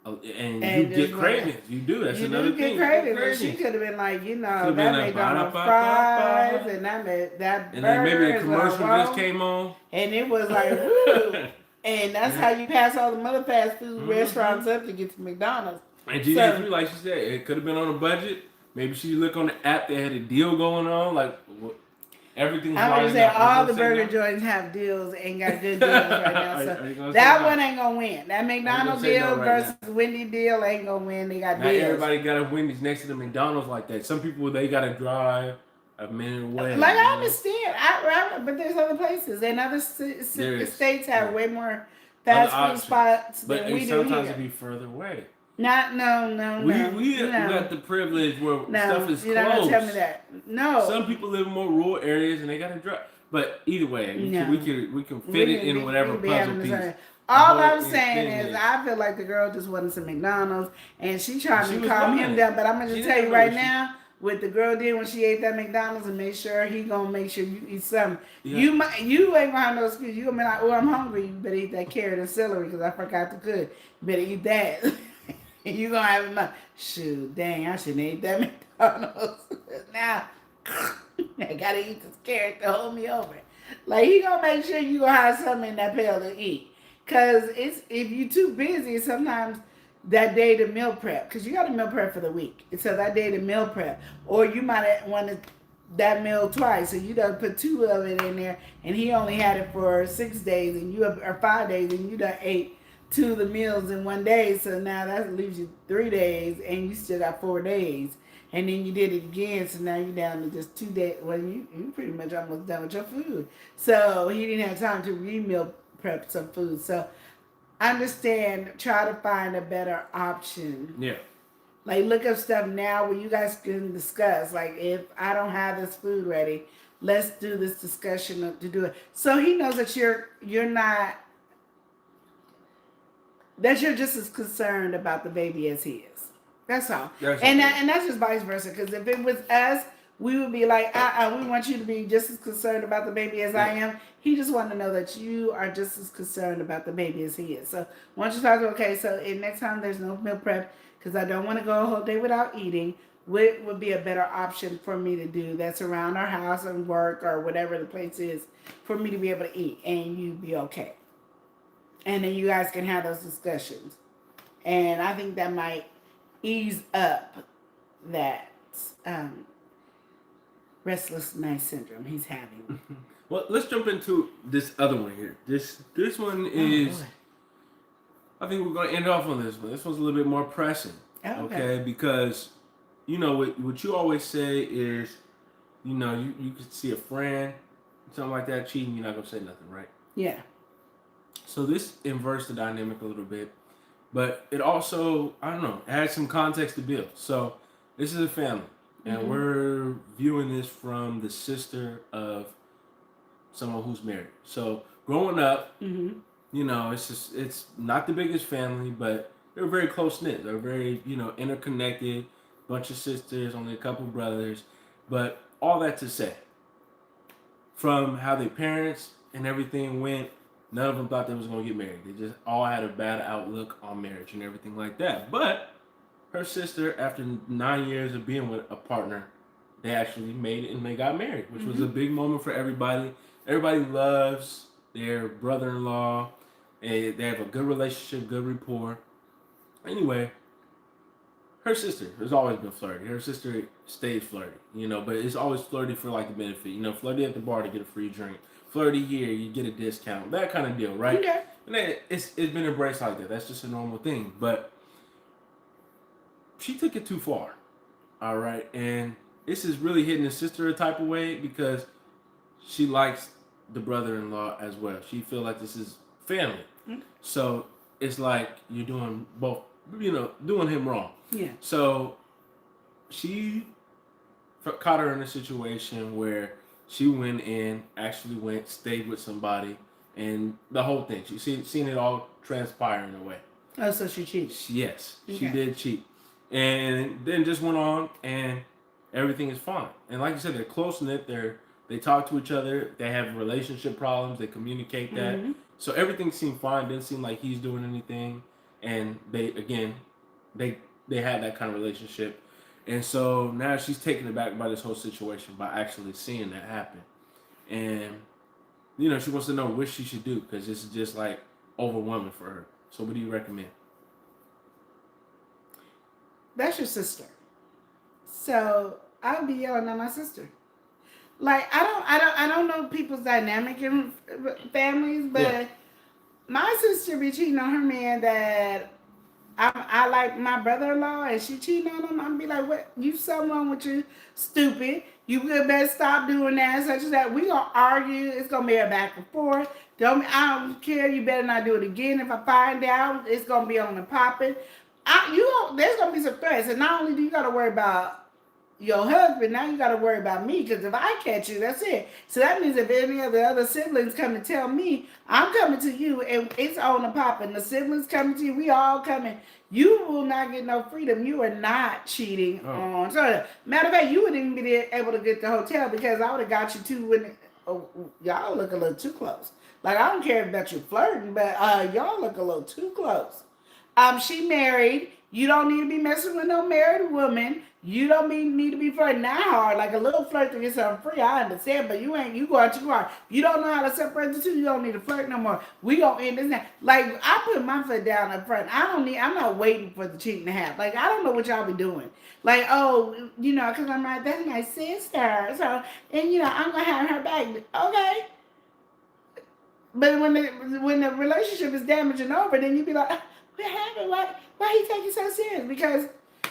And you get cravings. You do. That's another thing. You get cravings. She could have been like, that McDonald's fries and that burger. And then maybe a commercial just came on. And it was like, woo. And that's how you pass all the other fast food restaurants up to get to McDonald's. And GJ3, like she said, it could have been on a budget. Maybe she looked on the app, they had a deal going on. Like, everything's I'm going to say all the burger joints have deals and got good deals right now. So that one ain't going to win. That McDonald's deal versus Wendy deal ain't going to win. They got deals. Not everybody got a Wendy's next to the McDonald's like that. Some people, they got to drive a minute away. Like, I understand. But there's other places. And other states have way more fast food spots than we do here. Sometimes it be further away. Not no We no got the privilege where stuff no. is You're not gonna tell me close. that. No. Some people live in more rural areas and they gotta drive. But either way, No. we can fit it in We whatever could be puzzle having this. piece. The All whole I'm saying thing is, is, I feel like the girl just wanted some McDonald's, and she trying she to was calm him lying. down. But I'm gonna She just didn't tell you know right she- now, what the girl did when she ate that McDonald's, and make sure he gonna make sure you eat something. Yeah. You ain't gonna have no excuse. You gonna be like, oh, I'm hungry. You better eat that carrot and celery because I forgot to cook. You better eat that. You gonna have enough. Shoot, dang, I shouldn't eat that McDonald's. Now I gotta eat this carrot to hold me over. Like, he gonna make sure you gonna have something in that pail to eat. Cause it's, if you too busy, sometimes that day to meal prep, cause you got to meal prep for the week. So that day to meal prep, or you might want to that meal twice, so you done put 2 of it in there, and he only had it for 6 days, and you or 5 days, and you done ate 2 of the meals in one day. So now that leaves you 3 days, and you still got 4 days. And then you did it again, so now you're down to just 2 days. Well, you pretty much almost done with your food. So he didn't have time to re-meal prep some food. So understand, try to find a better option. Yeah. Like, look up stuff now where you guys can discuss. Like, if I don't have this food ready, let's do this discussion to do it. So he knows that you're not, that you're just as concerned about the baby as he is. That's all. And that's just vice versa. Because if it was us, we would be like, we want you to be just as concerned about the baby as I am. He just wanted to know that you are just as concerned about the baby as he is. So once you talk to, okay, so next time there's no meal prep, because I don't want to go a whole day without eating, what would be a better option for me to do that's around our house and work or whatever the place is for me to be able to eat and you be okay. And then you guys can have those discussions. And I think that might ease up that restless night syndrome he's having. Well, let's jump into this other one here. This one is, I think we're going to end off on this one. This one's a little bit more pressing. Okay? Because, you know, what you always say is, you know, you could see a friend, something like that, cheating, you're not going to say nothing, right? Yeah. So this inverts the dynamic a little bit. But it also, I don't know, adds some context to build. So this is a family. And we're viewing this from the sister of someone who's married. So growing up, you know, it's not the biggest family, but they're very close knit. They're very, you know, interconnected. Bunch of sisters, only a couple brothers. But all that to say, from how their parents and everything went, none of them thought they was going to get married. They just all had a bad outlook on marriage and everything like that. But her sister, after 9 years of being with a partner, they actually made it and they got married, which was a big moment for everybody. Everybody loves their brother-in-law. And they have a good relationship, good rapport. Anyway, her sister has always been flirty. Her sister stays flirty, you know, but it's always flirty for like a benefit. You know, flirty at the bar to get a free drink. Flirty here, you get a discount. That kind of deal, right? Okay. And it's been embraced like that. That's just a normal thing. But she took it too far. All right. And this is really hitting the sister a type of way because she likes the brother-in-law as well. She feel like this is family. So it's like you're doing both, you know, doing him wrong. Yeah. So she caught her in a situation where she stayed with somebody, and the whole thing. She seen it all transpire in a way. Oh, so she cheated. Yes, she Okay. did cheat. And then just went on, and everything is fine. And like you said, they're close-knit. They talk to each other. They have relationship problems. They communicate that. So everything seemed fine. Didn't seem like he's doing anything. And they had that kind of relationship. And so now she's taken aback by this whole situation by actually seeing that happen. And, you know, she wants to know what she should do because this is just like overwhelming for her. So what do you recommend? That's your sister. So I'll be yelling at my sister. Like, I don't know people's dynamic in families, but my sister be cheating on her man that I like my brother-in-law, and she cheating on him. I'm be like, what? You someone with you stupid. You better stop doing that, such as that. We gonna argue. It's gonna be a back and forth. I don't care. You better not do it again. If I find out, it's gonna be on the popping. There's gonna be some threats, and not only do you gotta worry about your husband, now you gotta worry about me, because if I catch you, that's it. So that means if any of the other siblings come and tell me, I'm coming to you, and it's on the pop, and the siblings coming to you, we all coming. You will not get no freedom. You are not cheating on. So matter of fact, you wouldn't even be able to get the hotel because I would have got you too. When y'all look a little too close. Like I don't care about you flirting, but y'all look a little too close. She married. You don't need to be messing with no married woman. You don't need to be flirting that hard. Like a little flirt to get something free, I understand, but you go out too hard. You don't know how to separate the two, you don't need to flirt no more. We gonna end this now. Like I put my foot down up front. I'm not waiting for the cheating to happen. Like I don't know what y'all be doing. Like, oh, because I'm like, that's my sister. So, and I'm gonna have her back. Okay. But when the relationship is damaged and over, then you be like, what happened? Why he take it so serious? Because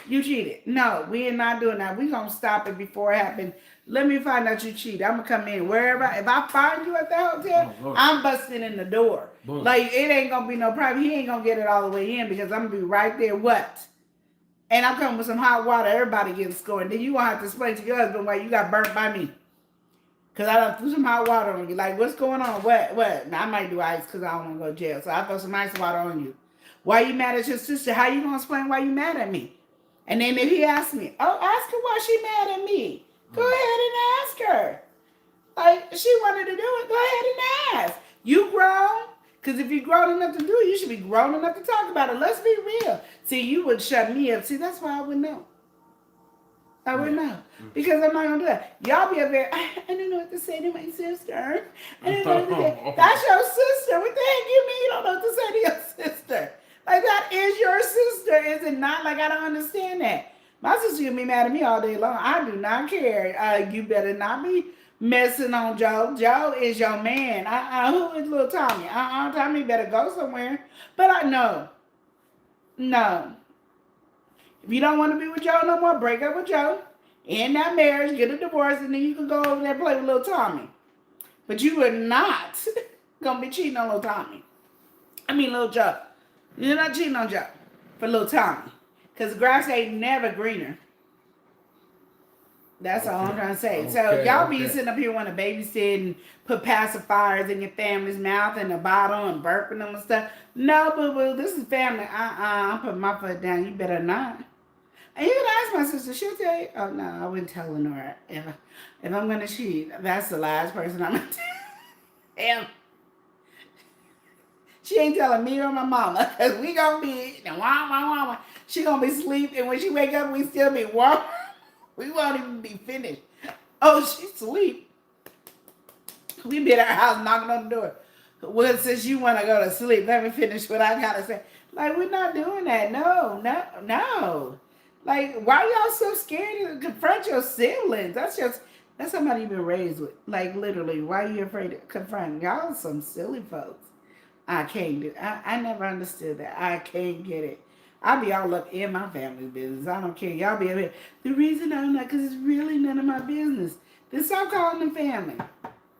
you cheated. No, we are not doing that. We gonna stop it before it happened. Let me find out you cheated. I'm gonna come in wherever. If I find you at the hotel, I'm busting in the door. Boom. Like it ain't gonna be no problem. He ain't gonna get it all the way in because I'm gonna be right there. What? And I'm coming with some hot water. Everybody getting scored. Then you gonna have to explain to your husband why you got burnt by me. Cause I done threw some hot water on you. Like, what's going on? What? Now, I might do ice because I don't want to go to jail. So I throw some ice water on you. Why you mad at your sister? How you gonna explain why you mad at me? And then if he asks me, ask her why she mad at me. Go ahead and ask her. Like, she wanted to do it. Go ahead and ask. You grown? Because if you're grown enough to do it, you should be grown enough to talk about it. Let's be real. See, you would shut me up. See, that's why I would know. I would know. Because I'm not going to do that. Y'all be up there, I don't know what to say to my sister. I don't know what to say. That's your sister. What the heck you mean you don't know what to say to your sister? Like, that is your sister, is it not? Like, I don't understand that. My sister can be mad at me all day long. I do not care. You better not be messing on Joe. Joe is your man. Who is little Tommy? Tommy better go somewhere. But no. If you don't want to be with Joe no more, break up with Joe. End that marriage, get a divorce, and then you can go over there and play with little Tommy. But you are not going to be cheating on little Tommy. Little Joe. You're not cheating on Joe for little Tommy. Because the grass ain't never greener. That's all I'm trying to say. So y'all be sitting up here wanting to babysit and put pacifiers in your family's mouth and the bottle and burping them and stuff. No, boo-boo, this is family. I'm putting my foot down. You better not. And you can ask my sister. She'll tell you. Oh, no, I wouldn't tell Lenora. If I'm going to cheat, that's the last person I'm going to tell. She ain't telling me or my mama. Because we going to be, wah. She going to be asleep. And when she wake up, we still be wah. We won't even be finished. Oh, she's asleep. We be at our house knocking on the door. Well, since you want to go to sleep, let me finish what I got to say. Like, we're not doing that. No. Like, why y'all so scared to confront your siblings? That's somebody you've been raised with. Like, literally, why are you afraid to confront? Y'all some silly folks. I can't do I never understood that. I can't get it. I'll be all up in my family's business. I don't care. Y'all be up here. The reason I'm not, because it's really none of my business. Then stop calling them family.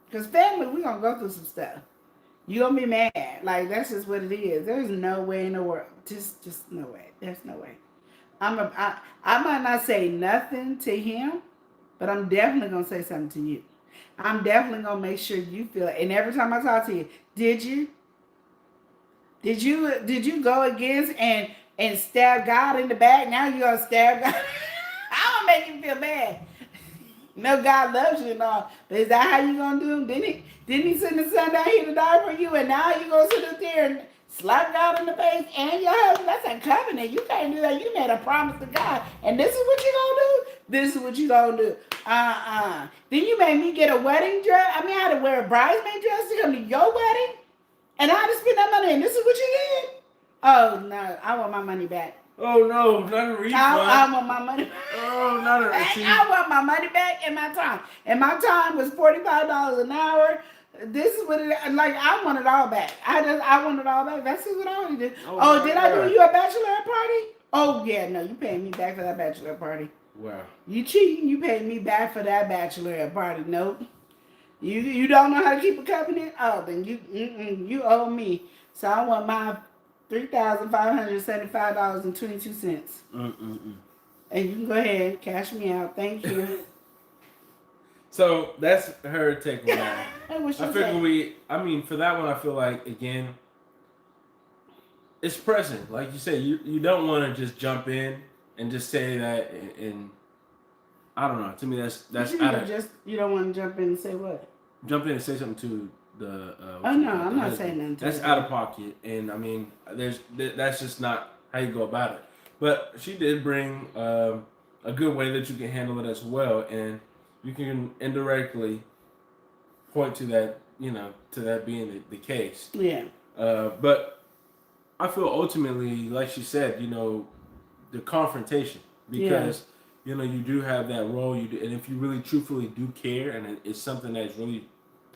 Because family, we're going to go through some stuff. You're going to be mad. Like, that's just what it is. There's no way in the world. Just no way. There's no way. I might not say nothing to him, but I'm definitely going to say something to you. I'm definitely going to make sure you feel it. And every time I talk to you, did you go against and stab God in the back? Now you're going to stab God. I'm going to make you feel bad. No, God loves you and all. But is that how you going to do him? Didn't he send his son down here to die for you? And now you going to sit up there and slap God in the face and your husband? That's a covenant. You can't do that. You made a promise to God. And this is what you going to do? This is what you going to do. Then you made me get a wedding dress. I had to wear a bridesmaid dress to come to your wedding? And I had to spend that money, and this is what you did? Oh, no. I want my money back. Oh, no. Not a refund. I want my money back. Oh, not a receipt. I want my money back and my time. And my time was $45 an hour. This is what it is. Like, I want it all back. I want it all back. That's what I already did. Oh, did I do you a bachelorette party? Oh, yeah. No, you paying me back for that bachelorette party. Wow. You cheating. You paid me back for that bachelorette party. Nope. You don't know how to keep a covenant? Oh, then you owe me. So I want my $3,575.22. And you can go ahead and cash me out. Thank you. So that's her take on that. What's I your figure take? for that one, I feel like, again, it's present. Like you said, you don't want to just jump in and just say that, and I don't know. To me, that's You don't want to jump in and say what? Jump in and say something to the. Oh no, I'm not saying nothing. That's out of pocket, and I mean, that's just not how you go about it. But she did bring a good way that you can handle it as well, and you can indirectly point to that, to that being the case. Yeah. But I feel ultimately, like she said, the confrontation, because you do have that role. And if you really truthfully do care, and it's something that's really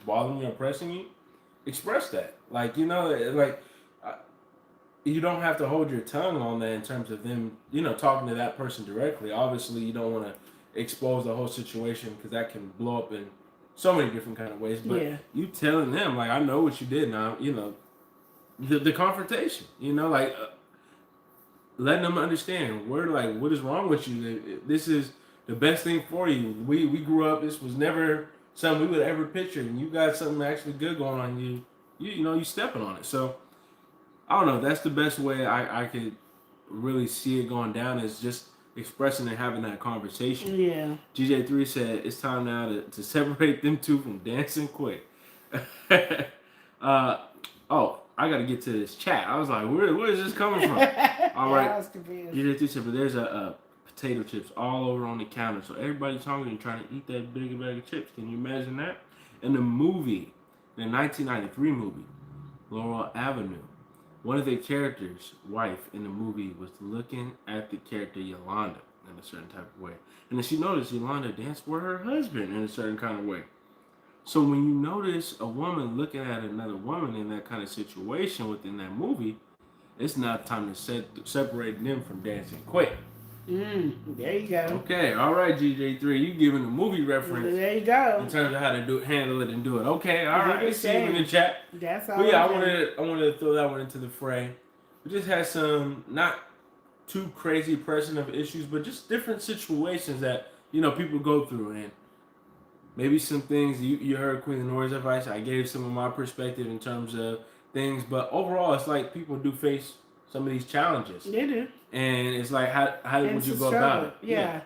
bothering you or pressing you, express that. Like you don't have to hold your tongue on that in terms of them, talking to that person directly. Obviously, you don't want to expose the whole situation, because that can blow up in so many different kind of ways. But you telling them, like, I know what you did now, the confrontation, letting them understand, what is wrong with you? This is the best thing for you. We grew up, this was never something we would ever picture, and you got something actually good going on. You stepping on it. So I don't know. That's the best way I could really see it going down, is just expressing and having that conversation. Yeah. GJ3 said it's time now to separate them two from dancing quick. I got to get to this chat. I was like, where is this coming from? All right. I was confused. GJ3 said, but there's a potato chips all over on the counter, so everybody's hungry and trying to eat that big bag of chips. Can you imagine that? In the 1993 movie, Laurel Avenue, one of the characters' wife in the movie was looking at the character Yolanda in a certain type of way. And then she noticed Yolanda danced for her husband in a certain kind of way. So when you notice a woman looking at another woman in that kind of situation within that movie, it's not time to separate them from dancing quick. There you go. Okay, all right, GJ3, you giving a movie reference. There you go. In terms of how to handle it and do it. Okay, all right. I see you in the chat. That's all. But yeah, I wanted to throw that one into the fray. We just had some not too crazy pressing of issues, but just different situations that people go through, and maybe some things you heard Queen Nora's advice. I gave some of my perspective in terms of things, but overall, it's like people do face some of these challenges. They do. And it's like, how would you go about it? Yeah.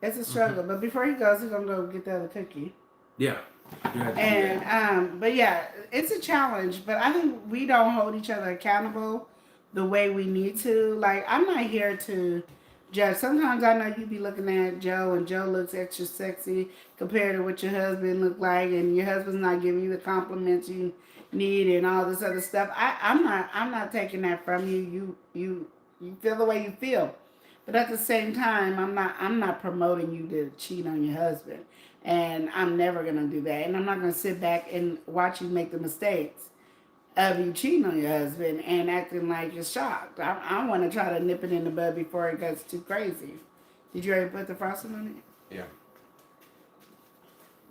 It's a struggle. But before he goes, he's going to go get the other cookie. Yeah. But yeah, it's a challenge. But I think we don't hold each other accountable the way we need to. Like, I'm not here to judge. Sometimes I know you be looking at Joe, and Joe looks extra sexy compared to what your husband look like, and your husband's not giving you the compliments you need and all this other stuff. I'm not taking that from you. You feel the way you feel, but at the same time, I'm not promoting you to cheat on your husband, and I'm never gonna do that. And I'm not gonna sit back and watch you make the mistakes of you cheating on your husband and acting like you're shocked. I want to try to nip it in the bud before it gets too crazy. Did you already put the frosting on it? Yeah.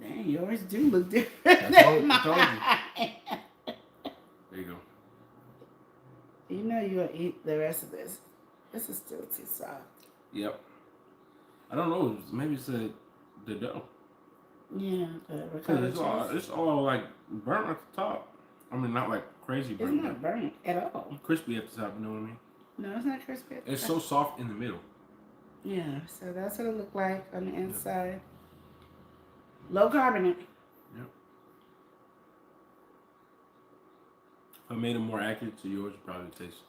Dang, yours do look different. I told you. There you go. You know you're gonna eat the rest of this. This is still too soft. Yep. I don't know. Maybe it's the dough. Yeah, Because it's all like burnt at the top. I mean, not like crazy burnt. It's not burnt at all. Crispy at the top, you know what I mean? No, it's not crispy. It's so soft in the middle. Yeah, so that's what it looked like on the inside. Low carbonate. Yep. If I made it more accurate to yours, it probably tastes.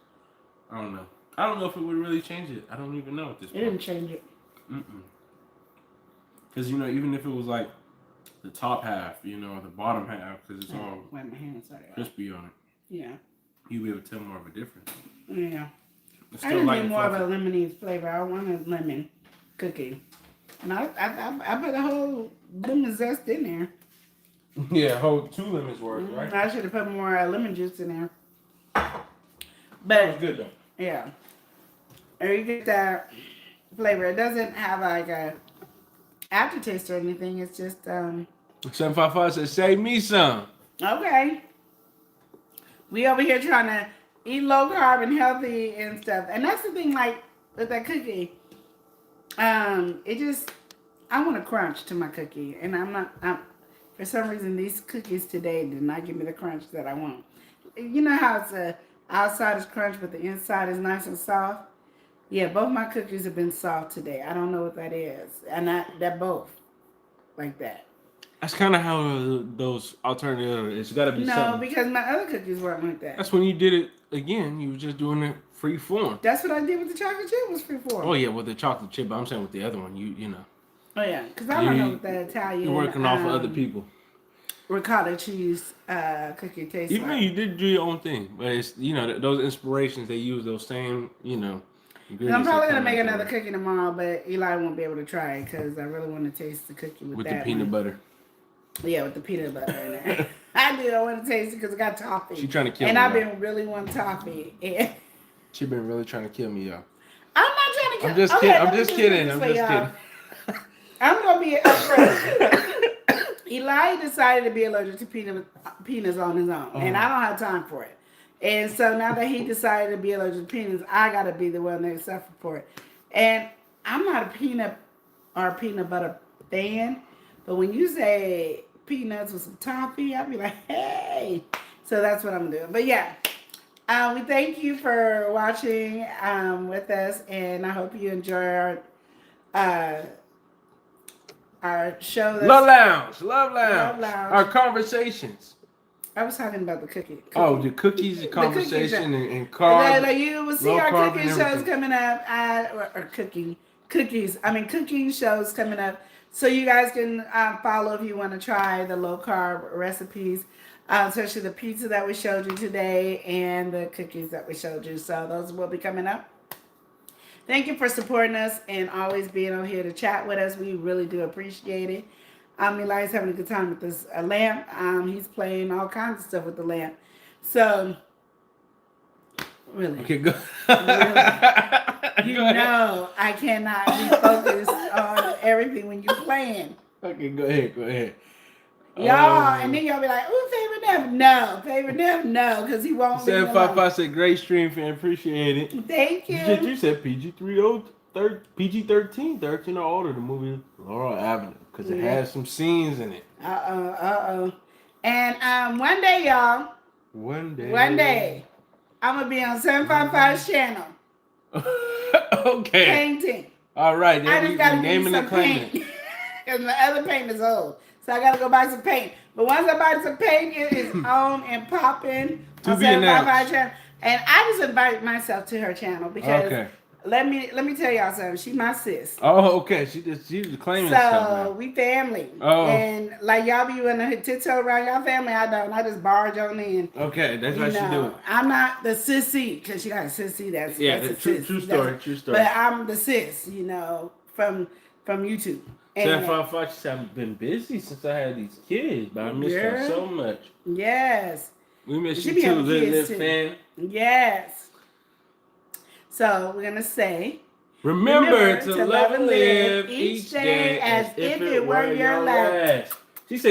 I don't know. I don't know if it would really change it. I don't even know at this point. It didn't change it. Because, even if it was like the top half, or the bottom half, because it's all Wait, my hands are crispy on it. Yeah. You'd be able to tell more of a difference. Yeah. It's I still didn't light need and more of a fluffy. lemony flavor. I wanted lemon cookie. And I put a whole lemon zest in there. Yeah, whole 2 lemons worth, right? I should have put more lemon juice in there. That But was good though. yeah. And you get that flavor. It doesn't have like a aftertaste or anything. It's just 755 says, save me some. okay. We over here trying to eat low carb and healthy and stuff. And that's the thing, like with that cookie. It just I want a crunch to my cookie, and for some reason these cookies today did not give me the crunch that I want. You know how it's a outside is crunch, but the inside is nice and soft. Yeah, both my cookies have been soft today. I don't know what that is, and they're both like that. That's kind of how those alternative. It's got to be No, something. because my other cookies weren't like that. That's when you did it again. You were just doing it free form. That's what I did with the chocolate chip was free form. Oh yeah, with the chocolate chip. But I'm saying with the other one, you know. Oh yeah, because I don't know what the Italian. You're working off of other people. Ricotta cheese cookie tastes Even though like. you did do your own thing, but it's those inspirations they use those same I'm probably gonna make another cookie tomorrow, but Eli won't be able to try it because I really want to taste the cookie with with that the peanut one. butter. Yeah, with the peanut butter in there. I do. I want to taste it because it got toffee. She trying to kill and me. I've y'all. been really wanting toffee. And She been really trying to kill me, y'all. I'm not trying to kill. I'm just okay, kidding. let I'm me just do kidding. this I'm for just y'all. kidding. I'm gonna be upfront. Eli decided to be allergic to peanuts on his own, and I don't have time for it. And so now that he decided to be allergic to peanuts, I gotta be the one that suffer for it. And I'm not a peanut or peanut butter fan, but when you say peanuts with some toffee, I'll be like, hey. So that's what I'm doing. But yeah, we thank you for watching with us, and I hope you enjoy our show. Love Lounge. Love Lounge. Our conversations. I was talking about the cookie. Oh, the cookies, the cookie conversation, show. and carbs. Like you will see low our carb cooking and shows everything. coming up. Cooking shows coming up. So you guys can follow if you want to try the low carb recipes, especially the pizza that we showed you today and the cookies that we showed you. So those will be coming up. Thank you for supporting us and always being on here to chat with us. We really do appreciate it. Eli's having a good time with this lamp. He's playing all kinds of stuff with the lamp. So, really. Okay, go. You know I cannot be focused on everything when you're playing. Okay, go ahead. Y'all, and then y'all be like, ooh, favorite them, no, because he won't leave me alone. 755 said great stream, fan. Appreciate it. Thank you. You said PG-13, 13 or older. The movie Laurel Avenue because it has some scenes in it. And one day, y'all. One day, I'm gonna be on 755's channel. Okay. Painting. All right. I Then just we gotta naming get and some claiming. paint. Because my other paint is old. So I gotta go buy some paint. But once I buy some paint, it is on and popping To on be 755 announced. channel. And I just invite myself to her channel because let me tell y'all something. She's my sis. Oh, okay. She was claiming So something. we family. Oh. And like y'all be wanting to tiptoe around y'all family, I don't. I just barge on in. Okay, that's how she do it. I'm not the sissy because she got a sissy. That's a true sis. story. True story. But I'm the sis, from YouTube. And 755, she said, I've been busy since I had these kids, but I miss her so much. yes, We miss She you be too, having Live kids, Live too. fan. yes. So we're gonna say, Remember to love and live each day as if it were your last. She said.